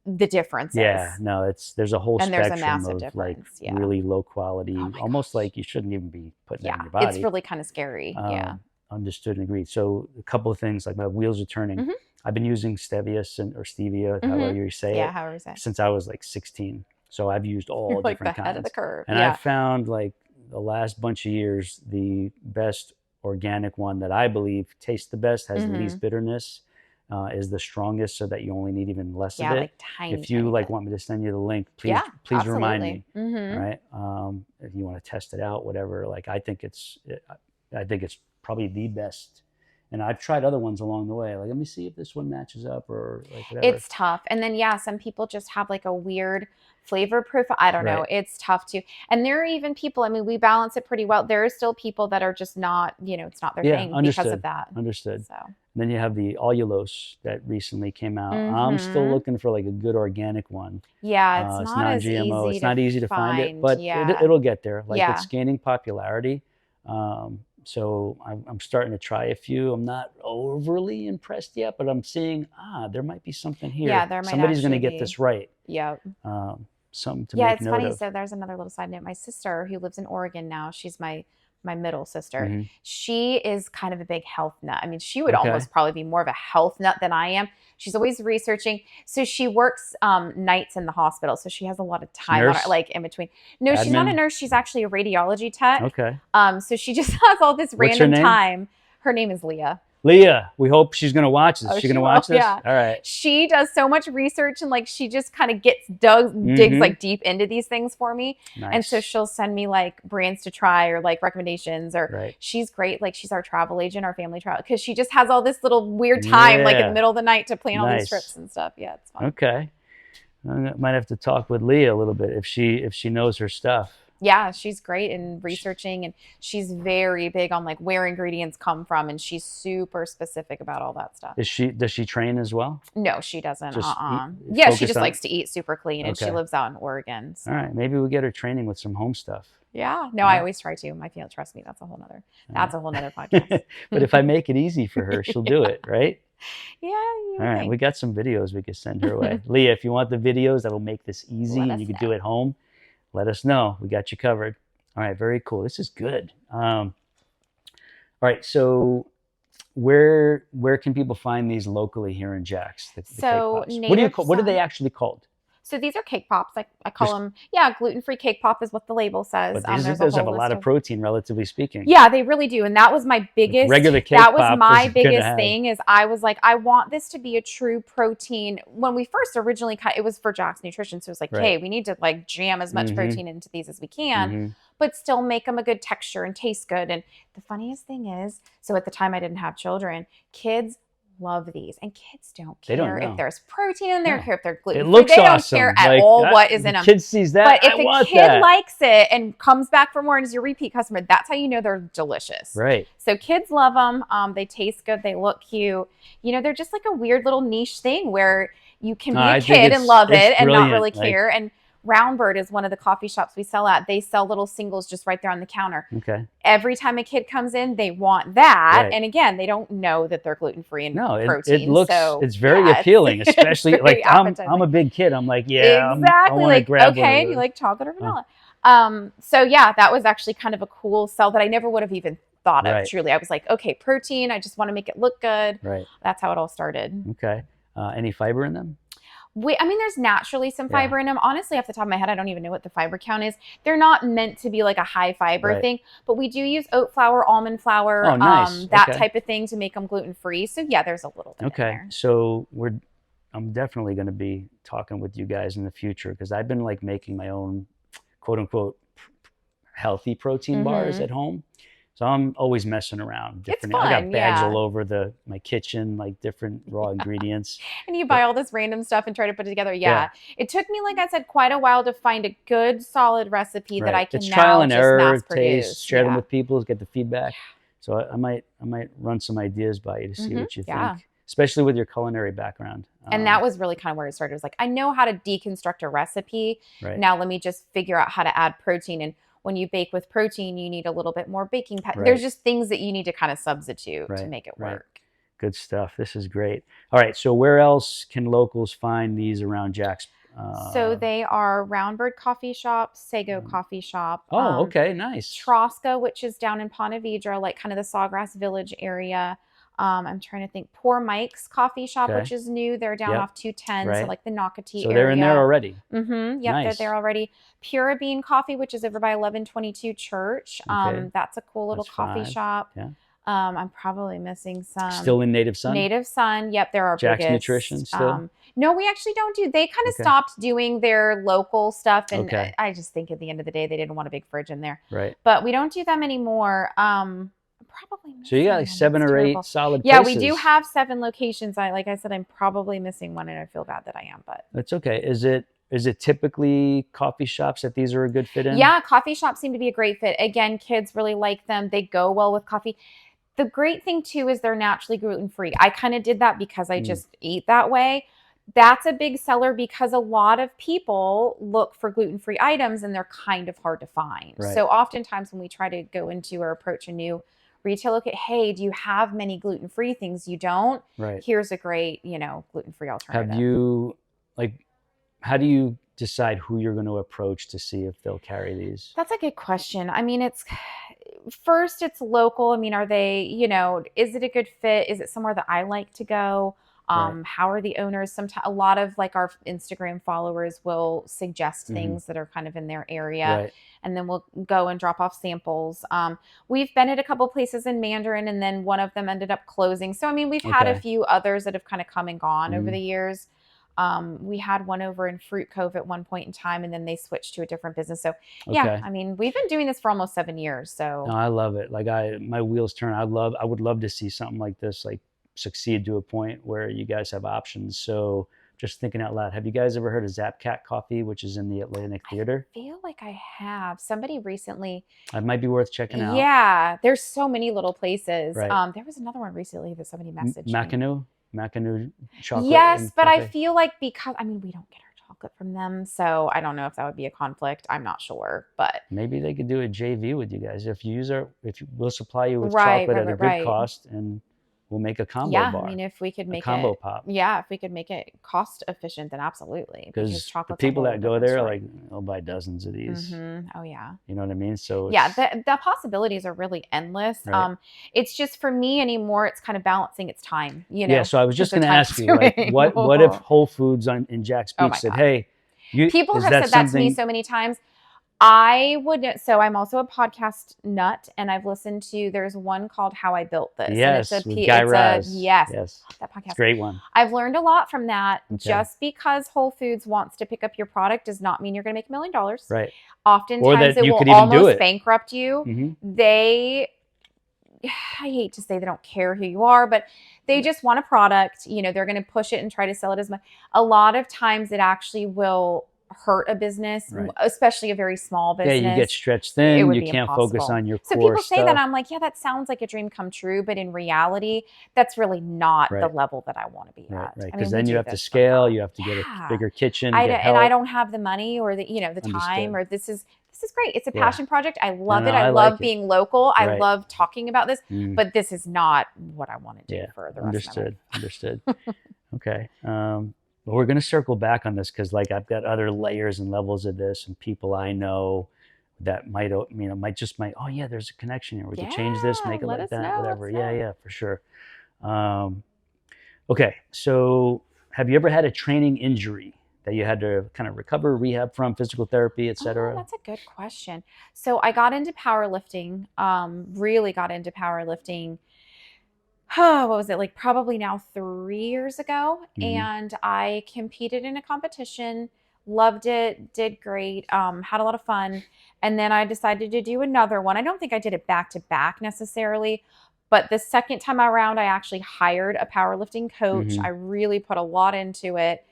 the difference is. No, there's a whole spectrum there's a massive of difference. like really low quality, almost like you shouldn't even be putting that in your body. It's really kind of scary. Understood and agreed. So a couple of things, like my wheels are turning. I've been using stevia or stevia, however you say Yeah, it, however you say it. since I was like 16. So I've used all You're like different the head of kinds. the curve. And Yeah. I've found like the last bunch of years, the best organic one that I believe tastes the best, has the least bitterness, is the strongest, so that you only need even less of it. Like tiny. If you tiny bit. want me to send you the link, please remind me. All right. If you want to test it out, whatever. Like I think it's probably the best. And I've tried other ones along the way. Like, let me see if this one matches up or like whatever. It's tough. And then, some people just have like a weird flavor profile. I don't know. It's tough too. And there are even people, I mean, we balance it pretty well. There are still people that are just not, it's not their thing because of that. Understood. So. And then you have the allulose that recently came out. I'm still looking for like a good organic one. Yeah, it's not non-GMO. as it's not easy to find it, but it'll get there. Like it's gaining popularity. So I'm starting to try a few. I'm not overly impressed yet, but I'm seeing, there might be something here. Yeah, there might Somebody's going to actually get this right. Yep. Something to make it's note funny. of. So there's another little side note. My sister, who lives in Oregon now, she's my middle sister. She is kind of a big health nut. I mean, she would almost probably be more of a health nut than I am. She's always researching. So she works nights in the hospital. So she has a lot of time on her, like in between. No, she's not a nurse. She's actually a radiology tech. Okay. So she just has all this random time. Her name is Leah. Leah, we hope she's going to watch this. She's going to watch this? Yeah. All right. She does so much research and like she just kind of digs like deep into these things for me. Nice. And so she'll send me like brands to try or like recommendations or she's great. Like she's our travel agent, our family travel, because she just has all this little weird time like in the middle of the night to plan all these trips and stuff. Yeah, it's fun. Okay. I might have to talk with Leah a little bit if she knows her stuff. Yeah, she's great in researching and she's very big on like where ingredients come from and she's super specific about all that stuff. Does she train as well? No, she doesn't. Just Yeah, she just likes to eat super clean and she lives out in Oregon. So. All right, maybe we get her training with some home stuff. Yeah, no, I always try to. My fiance, trust me, that's a whole nother podcast. But if I make it easy for her, she'll do it, right? Yeah. All right, we got some videos we could send her way. Leah, if you want the videos that'll make this easy and you can do it home, let us know. We got you covered. All right, very cool. This is good. All right, so where can people find these locally here in Jax? The cake pops? What are they actually called? So these are cake pops. I call them, gluten-free cake pop is what the label says. But those have a lot of protein, relatively speaking. Yeah, they really do. And that was my biggest, regular cake pop. That was my biggest thing is I was like, I want this to be a true protein. When we first originally it was for Jax Nutrition. So it was like, hey, we need to like jam as much protein into these as we can, but still make them a good texture and taste good. And the funniest thing is, so at the time I didn't have children, kids love these, and kids don't care if there's protein in there, care if they're gluten free. It looks they awesome. Don't care at all what is in them. Kid sees that, but if a kid likes it and comes back for more and is your repeat customer, that's how you know they're delicious. Right. So kids love them. They taste good. They look cute. They're just like a weird little niche thing where you can be a kid and love it and not really care. And Roundbird is one of the coffee shops we sell at. They sell little singles just right there on the counter. Okay. Every time a kid comes in, they want that. Right. And again, they don't know that they're gluten-free and protein. It looks, it's very appealing, especially like I'm a big kid. I'm like, exactly. I want to grab okay, and you like chocolate or vanilla. So yeah, that was actually kind of a cool sell that I never would have even thought of. Truly, I was like, okay, protein. I just want to make it look good. Right. That's how it all started. Okay. Any fiber in them? There's naturally some fiber in them. Honestly, off the top of my head, I don't even know what the fiber count is. They're not meant to be like a high fiber thing, but we do use oat flour, almond flour, that type of thing to make them gluten free. So yeah, there's a little bit in there. So I'm definitely going to be talking with you guys in the future because I've been like making my own quote unquote healthy protein bars at home. So I'm always messing around. It's fun, I got bags all over my kitchen, like different raw ingredients. And you buy all this random stuff and try to put it together. Yeah. It took me, like I said, quite a while to find a good, solid recipe that I can it's now trial and just error, mass produce. Taste, share them with people, get the feedback. So I might run some ideas by you to see what you think, especially with your culinary background. And that was really kind of where it started. It was like, I know how to deconstruct a recipe. Right. Now let me just figure out how to add protein. And when you bake with protein, you need a little bit more baking powder. There's just things that you need to kind of substitute to make it work. Good stuff. This is great. All right. So where else can locals find these around Jax? So they are Roundbird Coffee Shop, Sago Coffee Shop. Oh, okay. Nice. Troska, which is down in Ponte Vedra, like kind of the Sawgrass Village area. I'm trying to think. Poor Mike's Coffee Shop, Okay. which is new. They're down Yep. off 210, Right. so like the Nocatee So area. they're in there already. Yep, Nice. they're there already. Pura Bean Coffee, which is over by 1122 Church. Okay. That's a cool little That's coffee 5. shop. Yeah. I'm probably missing some. Still in Native Son? Native Son. Yep, they're our Jack's biggest. Nutrition still? No, we actually don't do. They kind of Okay. stopped doing their local stuff, and Okay. I just think at the end of the day they didn't want a big fridge in there. Right. But we don't do them anymore. Probably. So you got like missing 7 one. or It's 8 terrible. solid Yeah, places. we do have 7 locations. Like I said, I'm probably missing one, and I feel bad that I am. But That's okay. Is it typically coffee shops that these are a good fit in? yeah, coffee shops seem to be a great fit. Again, kids really like them. They go well with coffee. The great thing too is they're naturally gluten-free. I kind of did that because I just eat that way. That's a big seller because a lot of people look for gluten-free items and they're kind of hard to find. Right. So oftentimes when we try to go into or approach a new retail, look at, hey, do you have many gluten-free things? You don't? Right. Here's a great, gluten-free alternative. Have you, how do you decide who you're going to approach to see if they'll carry these? That's a good question. I mean, it's local. I mean, are they, is it a good fit? Is it somewhere that I like to go? Right. How are the owners? Sometimes a lot of like our Instagram followers will suggest things that are kind of in their area. Right. And then we'll go and drop off samples. We've been at a couple places in Mandarin, and then one of them ended up closing. So, I mean, we've had a Okay. few others that have kind of come and gone over the years. We had one over in Fruit Cove at one point in time, and then they switched to a different business. So yeah, Okay. I mean, we've been doing this for almost 7 years. So No, I love it. My wheels turn. I would love to see something like this, like succeed to a point where you guys have options. So just thinking out loud, have you guys ever heard of Zap Cat Coffee, which is in the Atlantic Theater? I feel like I have. Somebody recently. It might be worth checking out. Yeah, there's so many little places. Right. There was another one recently that somebody messaged me. Macanou chocolate. Yes, and but I coffee? feel like because we don't get our chocolate from them, so I don't know if that would be a conflict. I'm not sure, but Maybe they could do a JV with you guys. We'll supply you with Right, chocolate right, at a right, good right. cost, and we'll make a combo yeah, bar. I mean, if we could a make combo it, pop. yeah, if we could make it cost efficient, then absolutely. Because the chocolate's people a whole that go different there, story. they'll buy dozens of these. Oh yeah. You know what I mean? So Yeah, it's- the possibilities are really endless. Right. It's just for me anymore. It's kind of balancing its time. Yeah, so I was just because going the to time's ask you, like, doing what if more. Whole Foods in Jack's Oh Beach my said, God. "Hey, People is have said that to me something-" so many times. I would, so I'm also a podcast nut, and I've listened to, there's one called How I Built This. Yes, and with Guy Raz. Yes, Yes, that podcast. it's a great one. I've learned a lot from that. Okay. Just because Whole Foods wants to pick up your product does not mean you're going to make $1 million. Right. Oftentimes that it you will could even do almost it. bankrupt you. Mhm. I hate to say they don't care who you are, but they just want a product. They're going to push it and try to sell it as much. A lot of times it actually will hurt a business, Right. especially a very small business. Yeah, you get stretched It thin. would You be can't impossible. focus on your So core people say stuff. that, I'm like, yeah, that sounds like a dream come true, but in reality, that's really not the Right. level that I want to be Right, at. right. I Because mean, we then you do have to this for scale. fun. You have to get a Yeah. bigger kitchen. And get I help. don't have the money or the time, Understood. or this is great. It's a Yeah. passion project. I love No, it. I I love like it. being local. I Right. love talking about this, Mm. but this is not what I want to do Yeah, for the rest of my life. Understood. Okay. But we're going to circle back on this because, I've got other layers and levels of this, and people I know that might, oh yeah, there's a connection here. We can change this, make it let like us that, know, whatever. let us know. Yeah, for sure. Okay. So, have you ever had a training injury that you had to kind of recover, rehab from, physical therapy, etc.? Oh, that's a good question. So I got into powerlifting, really got into powerlifting. What was it, like probably now 3 years ago? And I competed in a competition, loved it, did great, had a lot of fun. And then I decided to do another one. I don't think I did it back to back necessarily, but the second time around, I actually hired a powerlifting coach. I really put a lot into it.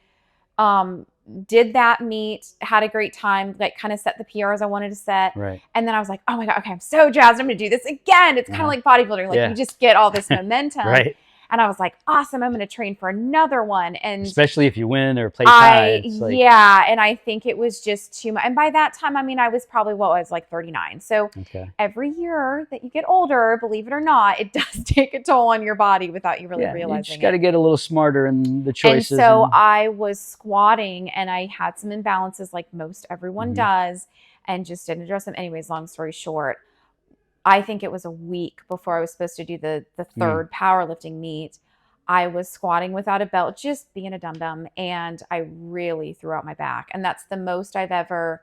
Did that meet, had a great time, kind of set the PRs I wanted to set. Right. And then I was like, oh my God, okay, I'm so jazzed. I'm going to do this again. It's kind of like bodybuilding. You just get all this momentum. Right. And I was like, awesome, I'm going to train for another one. And especially if you win or play tie. And I think it was just too much. And by that time, I was probably, 39. So every year that you get older, believe it or not, it does take a toll on your body without you really realizing it. You just got to get a little smarter in the choices. And so I was squatting and I had some imbalances like most everyone does, and just didn't address them. Anyways, long story short, I think it was a week before I was supposed to do the third powerlifting meet. I was squatting without a belt, just being a dum-dum, and I really threw out my back. And that's the most I've ever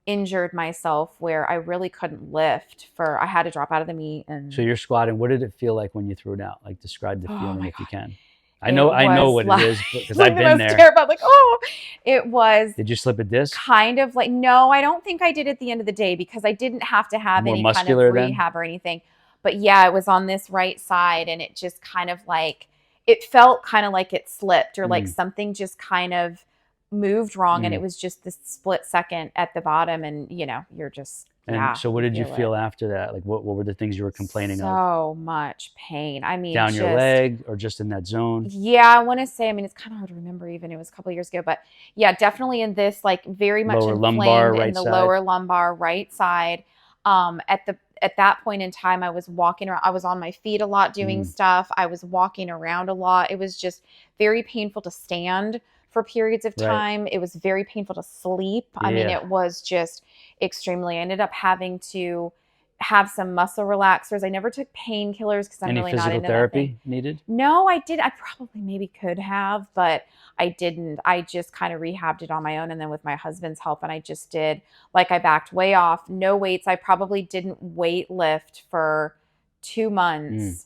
injured myself, where I really couldn't lift I had to drop out of the meet. And so you're squatting. What did it feel like when you threw it out? Like, describe the feeling if you can. I It know was what it is because like I've been there. Terrified, like, oh, it was. Did you slip a disc? Kind of like, no, I don't think I did at the end of the day, because I didn't have to have any kind of rehab or anything. But yeah, it was on this right side, and it just kind of like, it felt kind of like it slipped, or like something just kind of moved wrong. And it was just this split second at the bottom, and you're just, and so what did you feel after that? Like, what were the things you were complaining of? So much pain. I mean, down your leg, or just in that zone? Yeah, I want to say, I mean, it's kind of hard to remember, even it was a couple of years ago, but yeah, definitely in this, like, very much lower inflamed lumbar, in right the side. lower lumbar right side. At that point in time, I was walking around. I was on my feet a lot doing stuff. I was walking around a lot. It was just very painful to stand for periods of time. Right. It was very painful to sleep. I mean, it was just extremely. I ended up having to have some muscle relaxers. I never took painkillers because I'm really not into that thing. Any physical therapy needed? No, I did. I probably maybe could have, but I didn't. I just kind of rehabbed it on my own, and then with my husband's help, and I just did, like, I backed way off, no weights. I probably didn't weight lift for 2 months.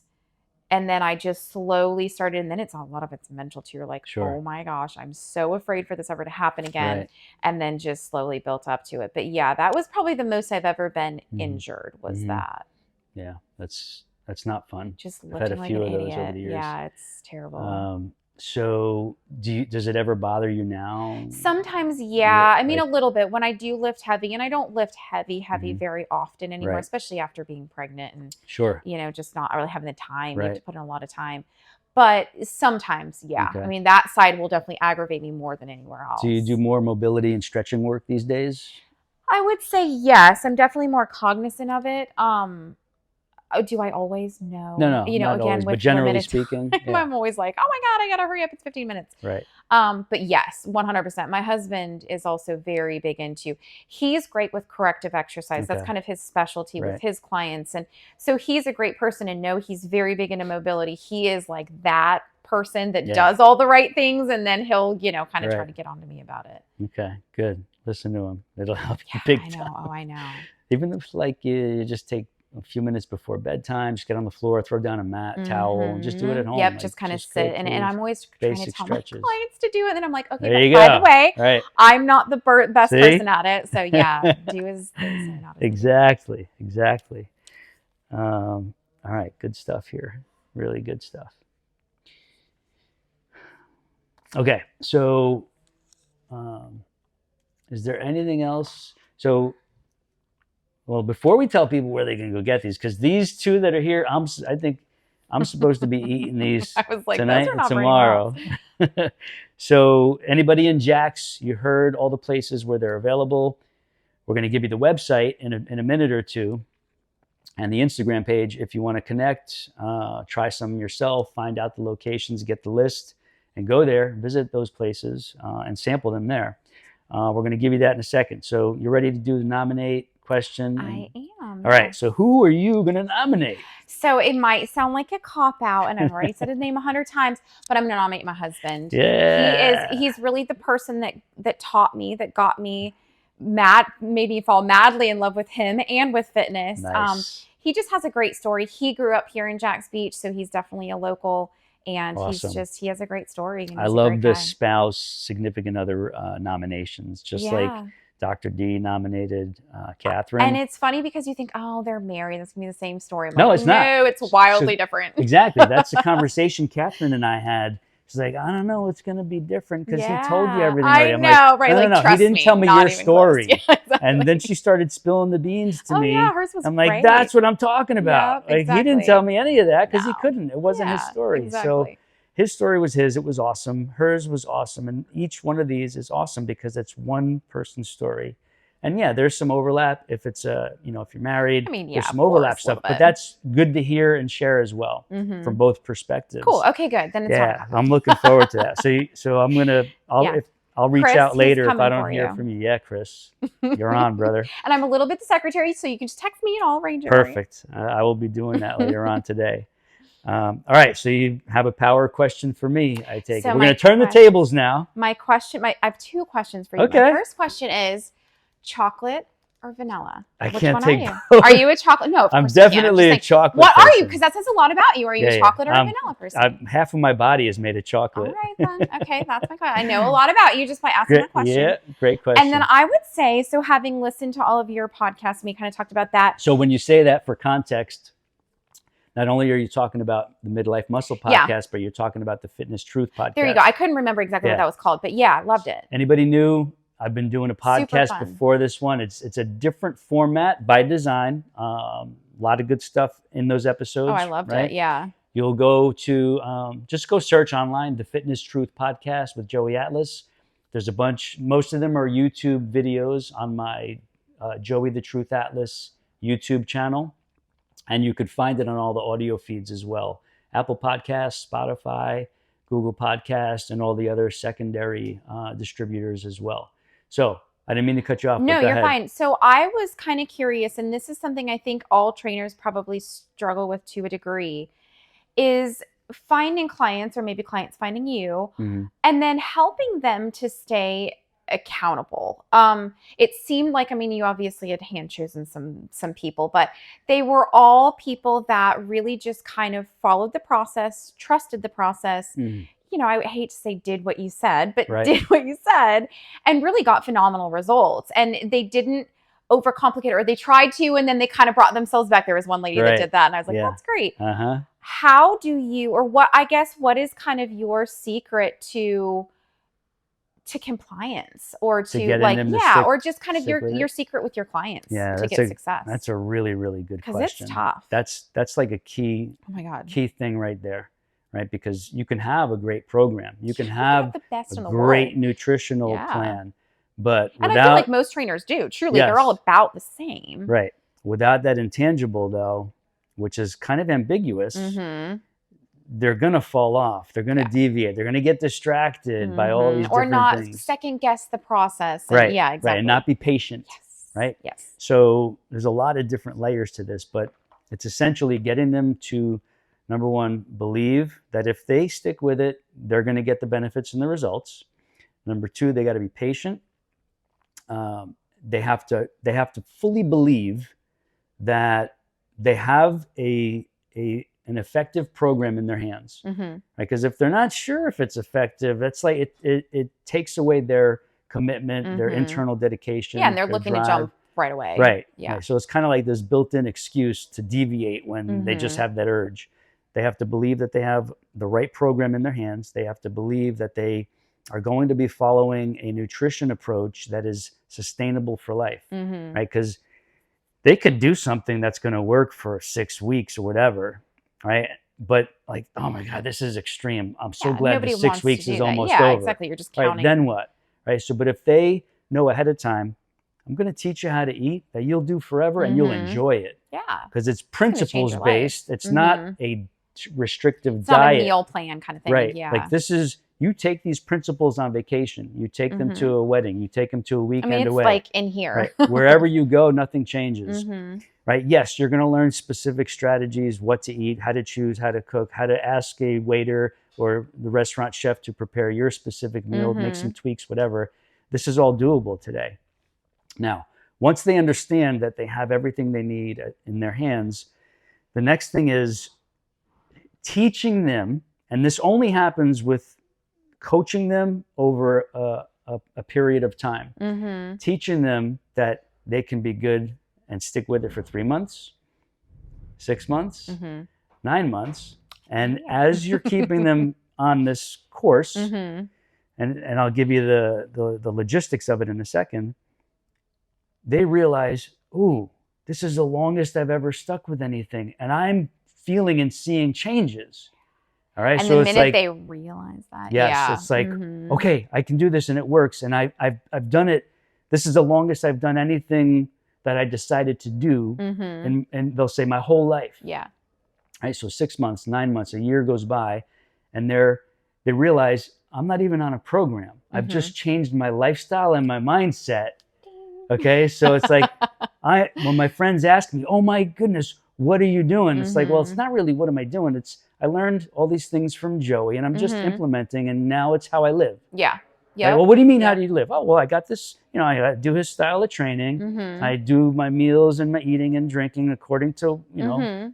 And then I just slowly started, and then a lot of it's mental too. You're like, oh my gosh, I'm so afraid for this ever to happen again. Right. And then just slowly built up to it. But yeah, that was probably the most I've ever been injured, was that. Yeah, that's not fun. Just looking like an idiot. Over the years. Yeah, it's terrible. So does it ever bother you now? Sometimes, yeah. I mean, a little bit when I do lift heavy, and I don't lift heavy very often anymore, especially after being pregnant and just not really having the time. You have to put in a lot of time. But sometimes, yeah. Okay. I mean, that side will definitely aggravate me more than anywhere else. Do you do more mobility and stretching work these days? I would say yes. I'm definitely more cognizant of it. Do I always? No. No. Again, always, but generally speaking, I'm always like, oh my God, I gotta hurry up. It's 15 minutes. Right. But yes, 100%. My husband is also very big into. He's great with corrective exercise. Okay. That's kind of his specialty with his clients, and so he's a great person. And no, he's very big into mobility. He is like that person that does all the right things, and then he'll, kind of try to get on to me about it. Okay, good. Listen to him. It'll help you big time. I know. Oh, I know. Even if you just take a few minutes before bedtime, just get on the floor, throw down a mat, towel, and just do it at home. Yep, just kind of sit. And I'm always trying to tell my clients to do it. And then I'm like, okay, there you but go. By the way, I'm not the best person at it. So yeah, do as Exactly. All right, good stuff here. Really good stuff. Okay, so is there anything else? Well, before we tell people where they can go get these, because these two that are here, I think I'm supposed to be eating these tonight and tomorrow. So anybody in Jax, you heard all the places where they're available. We're going to give you the website in a minute or two, and the Instagram page if you want to connect, try some yourself, find out the locations, get the list, and go there, visit those places, and sample them there. We're going to give you that in a second. So you're ready to do the nominate question? I am. All right. So who are you going to nominate? So it might sound like a cop-out, and I've already said his name 100 times, but I'm going to nominate my husband. Yeah. He's really the person that taught me, that got me made me fall madly in love with him and with fitness. Nice. He just has a great story. He grew up here in Jax Beach, so he's definitely a local, and awesome. he has a great story. I love the spouse, significant other nominations, just like Dr. D nominated Katheryn. And it's funny because you think, oh, they're married. That's going to be the same story. No, it's not. No, it's wildly different. Exactly. That's the conversation Katheryn and I had. She's like, I don't know, it's going to be different because he told you everything. I know, right? No, he didn't tell me your story. Yeah, exactly. And then she started spilling the beans to me. Yeah, hers was I'm like, that's what I'm talking about. Yep, he didn't tell me any of that because he couldn't. It wasn't his story. Exactly. So his story was his. It was awesome. Hers was awesome. And each one of these is awesome because it's one person's story. And yeah, there's some overlap if it's if you're married, there's some overlap stuff, but that's good to hear and share as well from both perspectives. Cool. Okay, good. Then it's I'm looking forward to that. So I'm gonna, I'll reach Chris, out he's later if I coming don't for hear you. from you. Yeah, Chris, you're on, brother. And I'm a little bit the secretary, so you can just text me and I'll arrange it. Perfect. I will be doing that later on today. All right. So you have a power question for me, I take So it. We're going to turn the tables now. I have 2 questions for you. Okay. My first question is chocolate or vanilla? I Which can't one take are you? both. Are you a chocolate? No, of I'm course you can't. definitely a chocolate What person. are you? Because that says a lot about you. Are you a chocolate or a vanilla person? Half of my body is made of chocolate. All right, then. Okay, that's my question. I know a lot about you just by asking that question. Yeah, great question. And then I would say, so having listened to all of your podcasts, we kind of talked about that. So when you say that, for context, not only are you talking about the Midlife Muscle Podcast, but you're talking about the Fitness Truth Podcast. There you go. I couldn't remember exactly what that was called, but yeah, loved it. Anybody new? I've been doing a podcast before this one. It's a different format by design. A lot of good stuff in those episodes. Oh, I loved it. Yeah. You'll go to, just go search online, the Fitness Truth Podcast with Joey Atlas. There's a bunch. Most of them are YouTube videos on my Joey the Truth Atlas YouTube channel. And you could find it on all the audio feeds as well. Apple Podcasts, Spotify, Google Podcasts, and all the other secondary distributors as well. So I didn't mean to cut you off. No, you're fine. So I was kind of curious, and this is something I think all trainers probably struggle with to a degree, is finding clients, or maybe clients finding you, and then helping them to stay accountable. It seemed like, I mean, you obviously had hand chosen some people, but they were all people that really just kind of followed the process, trusted the process. You know, I hate to say did what you said, but did what you said and really got phenomenal results. And they didn't overcomplicate it, or they tried to, and then they kind of brought themselves back. There was one lady that did that, and I was like, that's great. How do you, or what is kind of your secret to compliance, or to like, or just kind of your secret with your clients to get success? That's a really, really good question. Because it's tough. That's like a key, key thing right there, right? Because you can have a great program. You can have the best a great nutritional plan, but I feel like most trainers do. Truly, they're all about the same. Right. Without that intangible, though, which is kind of ambiguous, they're going to fall off. They're going to deviate. They're going to get distracted by all these different things. Or not second guess the process. And, right. Yeah, exactly. Right. And not be patient. Yes. Right? Yes. So there's a lot of different layers to this, but it's essentially getting them to, number one, believe that if they stick with it, they're going to get the benefits and the results. Number two, they got to be patient. They have to fully believe that they have an effective program in their hands, right? Because if they're not sure if it's effective, that's like it takes away their commitment, their internal dedication. Yeah, and they're looking to jump right away. Right. Yeah. Right. So it's kind of like this built-in excuse to deviate when they just have that urge. They have to believe that they have the right program in their hands. They have to believe that they are going to be following a nutrition approach that is sustainable for life, right? Because they could do something that's going to work for 6 weeks or whatever, right? But like, oh my God, this is extreme. I'm so glad the 6 weeks is almost over. Yeah, exactly. You're just counting. Right, then what? Right. So, but if they know ahead of time, I'm going to teach you how to eat that you'll do forever and you'll enjoy it. Yeah. Because it's principles based. It's not a restrictive it's diet. Not a meal plan kind of thing. Right. Yeah. Like this is, you take these principles on vacation. You take them to a wedding. You take them to a weekend away. It's like in here. Right. Wherever you go, nothing changes. Right. Yes, you're going to learn specific strategies, what to eat, how to choose, how to cook, how to ask a waiter or the restaurant chef to prepare your specific meal, make some tweaks, whatever. This is all doable today. Now, once they understand that they have everything they need in their hands, the next thing is teaching them, and this only happens with coaching them over a period of time, teaching them that they can be good and stick with it for 3 months, 6 months, 9 months. And as you're keeping them on this course, and I'll give you the logistics of it in a second, they realize, ooh, this is the longest I've ever stuck with anything. And I'm feeling and seeing changes. All right. And so the it's minute like, they realize that, it's like, okay, I can do this and it works. And I've done it. This is the longest I've done anything that I decided to do. And they'll say my whole life. Yeah. All right. So 6 months, 9 months, a year goes by, and they realize I'm not even on a program. I've just changed my lifestyle and my mindset. Okay. So it's like, when my friends ask me, oh my goodness, what are you doing? It's like, well, it's not really what am I doing? It's, I learned all these things from Joey and I'm just implementing, and now it's how I live. Yeah. Like, well, what do you mean, how do you live? Oh, well, I got this, I do his style of training. I do my meals and my eating and drinking according to,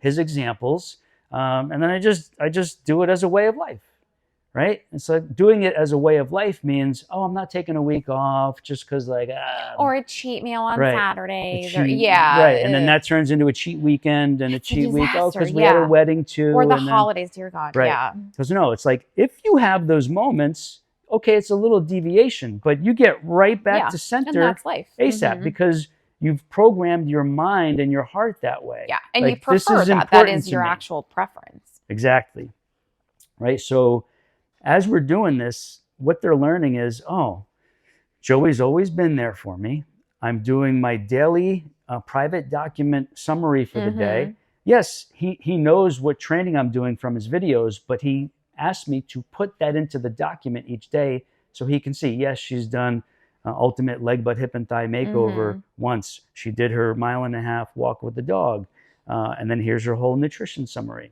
his examples. And then I just do it as a way of life. Right. And so doing it as a way of life means, I'm not taking a week off just because or a cheat meal on Saturdays. Right. And then that turns into a cheat weekend and a cheat week. Oh, because we had a wedding too. Or the holidays, dear God. Right. Yeah. Because no, it's like, if you have those moments, okay, it's a little deviation, but you get right back to center. And that's life. ASAP, because you've programmed your mind and your heart that way. Yeah. And you prefer that. That is your actual preference. Exactly. Right. So as we're doing this, what they're learning is, Joey's always been there for me. I'm doing my daily private document summary for the day. Yes, he knows what training I'm doing from his videos, but he asked me to put that into the document each day so he can see, yes, she's done ultimate leg, butt, hip, and thigh makeover once. She did her 1.5 mile walk with the dog. And then here's her whole nutrition summary.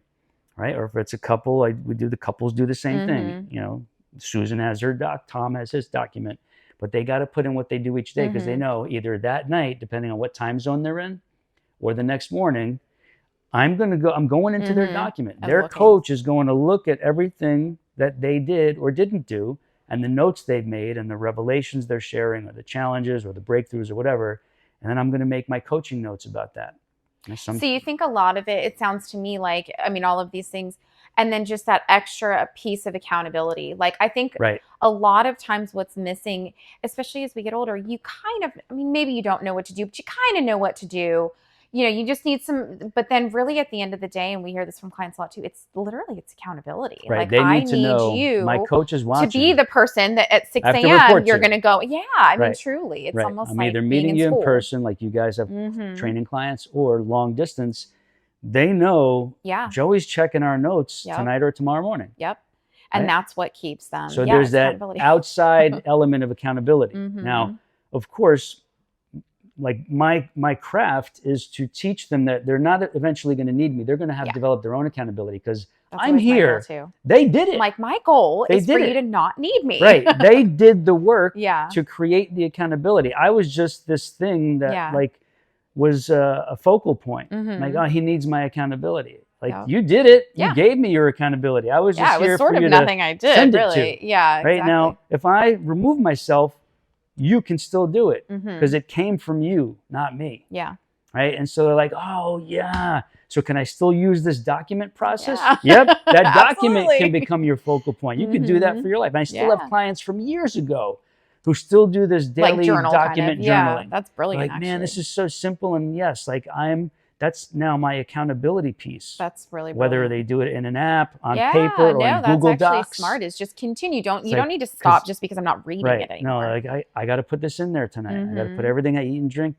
Right? Or if it's a couple, the couples do the same thing. Susan has her Tom has his document, but they got to put in what they do each day, because they know either that night, depending on what time zone they're in, or the next morning, I'm going into their document. Their coach is going to look at everything that they did or didn't do, and the notes they've made and the revelations they're sharing, or the challenges or the breakthroughs or whatever. And then I'm going to make my coaching notes about that. So you think a lot of it sounds to me like, all of these things, and then just that extra piece of accountability. Like, I think a lot of times what's missing, especially as we get older, you kind of, maybe you don't know what to do, but you kind of know what to do. You just need some, but then really at the end of the day, and we hear this from clients a lot too, it's accountability. Right. Like, they need I to need know, you my coach is watching, to be the person that at 6 a.m. you're going to go, truly, it's almost I'm like either meeting you in person, like you guys have training clients, or long distance. They know Joey's checking our notes tonight or tomorrow morning. Yep. And that's what keeps them. So there's that outside element of accountability. Now, of course, like my craft is to teach them that they're not eventually going to need me. They're going to have developed their own accountability, because I'm here. They did it. Like, my goal is for you to not need me. Right. They did the work to create the accountability. I was just this thing that was a focal point. Like, he needs my accountability. Like, you did it. You gave me your accountability. I was just here for you to it was sort of nothing I did, really. Yeah, exactly. Right now, if I remove myself, you can still do it, because it came from you, not me. Yeah. Right. And so they're like, so can I still use this document process? Yep. That document can become your focal point. You can do that for your life. And I still have clients from years ago who still do this daily document journaling. Yeah, that's brilliant. Like, man, this is so simple. And yes, like that's now my accountability piece. That's really brilliant. Whether they do it in an app, on paper, or in Google Docs. That's actually smart. Is just continue. You don't need to stop just because I'm not reading it anymore. No, like I got to put this in there tonight. I got to put everything I eat and drink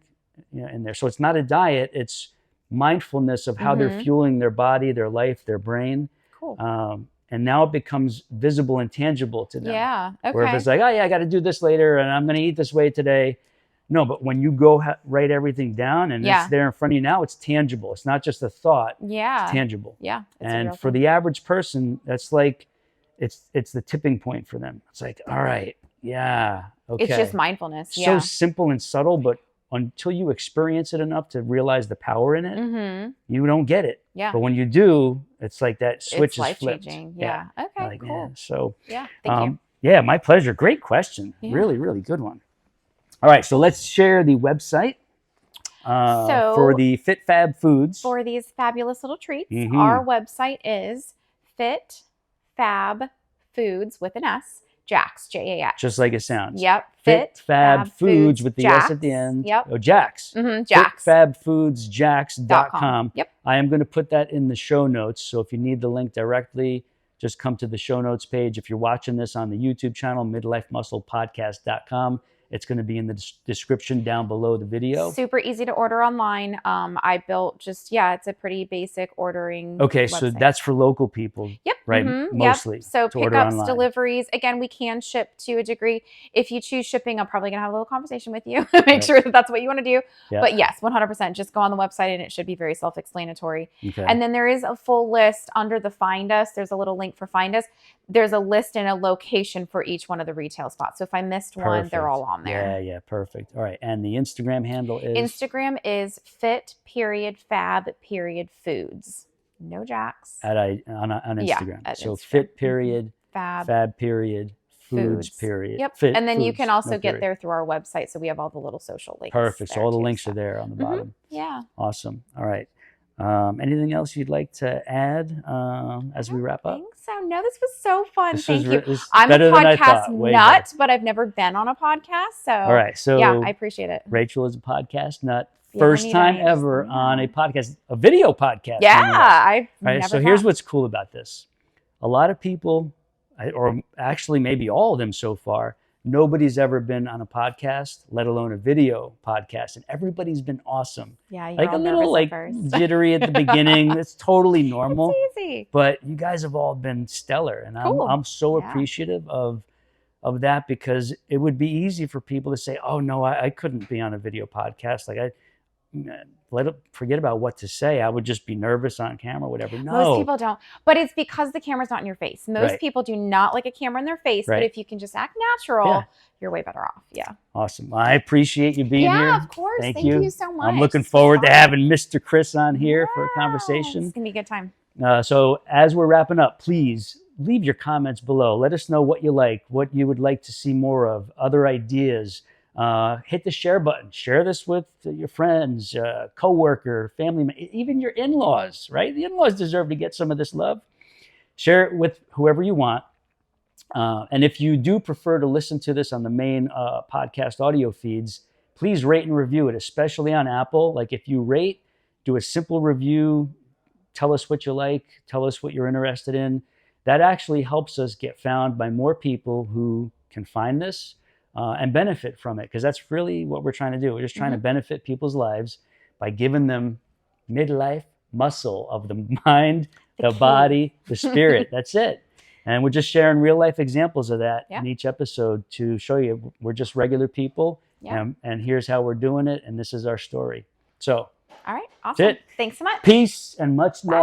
in there. So it's not a diet. It's mindfulness of how they're fueling their body, their life, their brain. Cool. And now it becomes visible and tangible to them. Yeah. Okay. Where if it's like, I got to do this later, and I'm going to eat this way today. No, but when you go write everything down and it's there in front of you now, it's tangible. It's not just a thought. Yeah. It's tangible. Yeah. And for the average person, that's like, it's the tipping point for them. It's like, all right, okay. It's just mindfulness. So simple and subtle, but until you experience it enough to realize the power in it, you don't get it. Yeah. But when you do, it's like that switch is flipped. Life-changing. Yeah. Okay, like, cool. So, thank you. Yeah, my pleasure. Great question. Yeah. Really, really good one. All right, so let's share the website for the Fit Fab Foods. For these fabulous little treats, our website is Fit Fab Foods with an S, Jax, J-A-X. Just like it sounds. Yep. Fit Fab Foods with the S at the end. Yep. Oh, Jax. Jax. FitFabFoodsJax.com. Yep. I am going to put that in the show notes. So if you need the link directly, just come to the show notes page. If you're watching this on the YouTube channel, MidLifeMusclePodcast.com. It's going to be in the description down below the video. Super easy to order online. I built it's a pretty basic ordering Okay, website. so that's for local people. Yep. Right, mostly. Yep. So to order pickups, online. deliveries. Again, we can ship to a degree. If you choose shipping, I'm probably going to have a little conversation with you. Make sure that that's what you want to do. Yeah. But yes, 100%. Just go on the website and it should be very self-explanatory. Okay. And then there is a full list under the Find Us. There's a little link for Find Us. There's a list and a location for each one of the retail spots. So if I missed one, they're all on there. Yeah, perfect. All right. And the Instagram handle is? Instagram is fit.fab.foods. No jacks. On Instagram. At so Instagram. fit.fab.foods. Yep. Fit and then you foods, can also no get period. there through our website. So we have all the little social links. Perfect. So all the too, links are there on the bottom. Yeah. Awesome. All right. Anything else you'd like to add as we wrap up? I think so. No, this was so fun. Thank you. This I'm a better than I podcast thought. Way nut, better. but I've never been on a podcast. So all right. So yeah, I appreciate it. Rachel is a podcast nut. Yeah, First we need time names. ever on a podcast, a video podcast. Yeah, nonetheless. I've All right, never so here's thought. what's cool about this. A lot of people, or actually maybe all of them so far, nobody's ever been on a podcast, let alone a video podcast. And everybody's been awesome. Yeah, you're Like all a little nervous at first. jittery at the beginning. It's totally normal. It's easy. But you guys have all been stellar. And Cool. I'm so Yeah. appreciative of that, because it would be easy for people to say, oh, no, I couldn't be on a video podcast. Like forget about what to say. I would just be nervous on camera, whatever. No. Most people don't. But it's because the camera's not in your face. Most Right. people do not like a camera in their face. Right. But if you can just act natural, Yeah. you're way better off. Yeah. Awesome. I appreciate you being here. Yeah, of course. Thank Thank you so much. I'm looking This was forward to fun. having Mr. Chris on here for a Yes, conversation. It's going to be a good time. So as we're wrapping up, please leave your comments below. Let us know what you like, what you would like to see more of, other ideas. Hit the share button. Share this with your friends, coworker, family, even your in-laws, right? The in-laws deserve to get some of this love. Share it with whoever you want. And if you do prefer to listen to this on the main podcast audio feeds, please rate and review it, especially on Apple. Like if you rate, do a simple review, tell us what you like, tell us what you're interested in. That actually helps us get found by more people who can find this and benefit from it, because that's really what we're trying to do. We're just trying to benefit people's lives by giving them midlife muscle of the mind, the body, the spirit. That's it. And we're just sharing real life examples of that in each episode to show you we're just regular people, and here's how we're doing it, and this is our story. So all right. Awesome. that's it. Thanks so much. Peace and much love.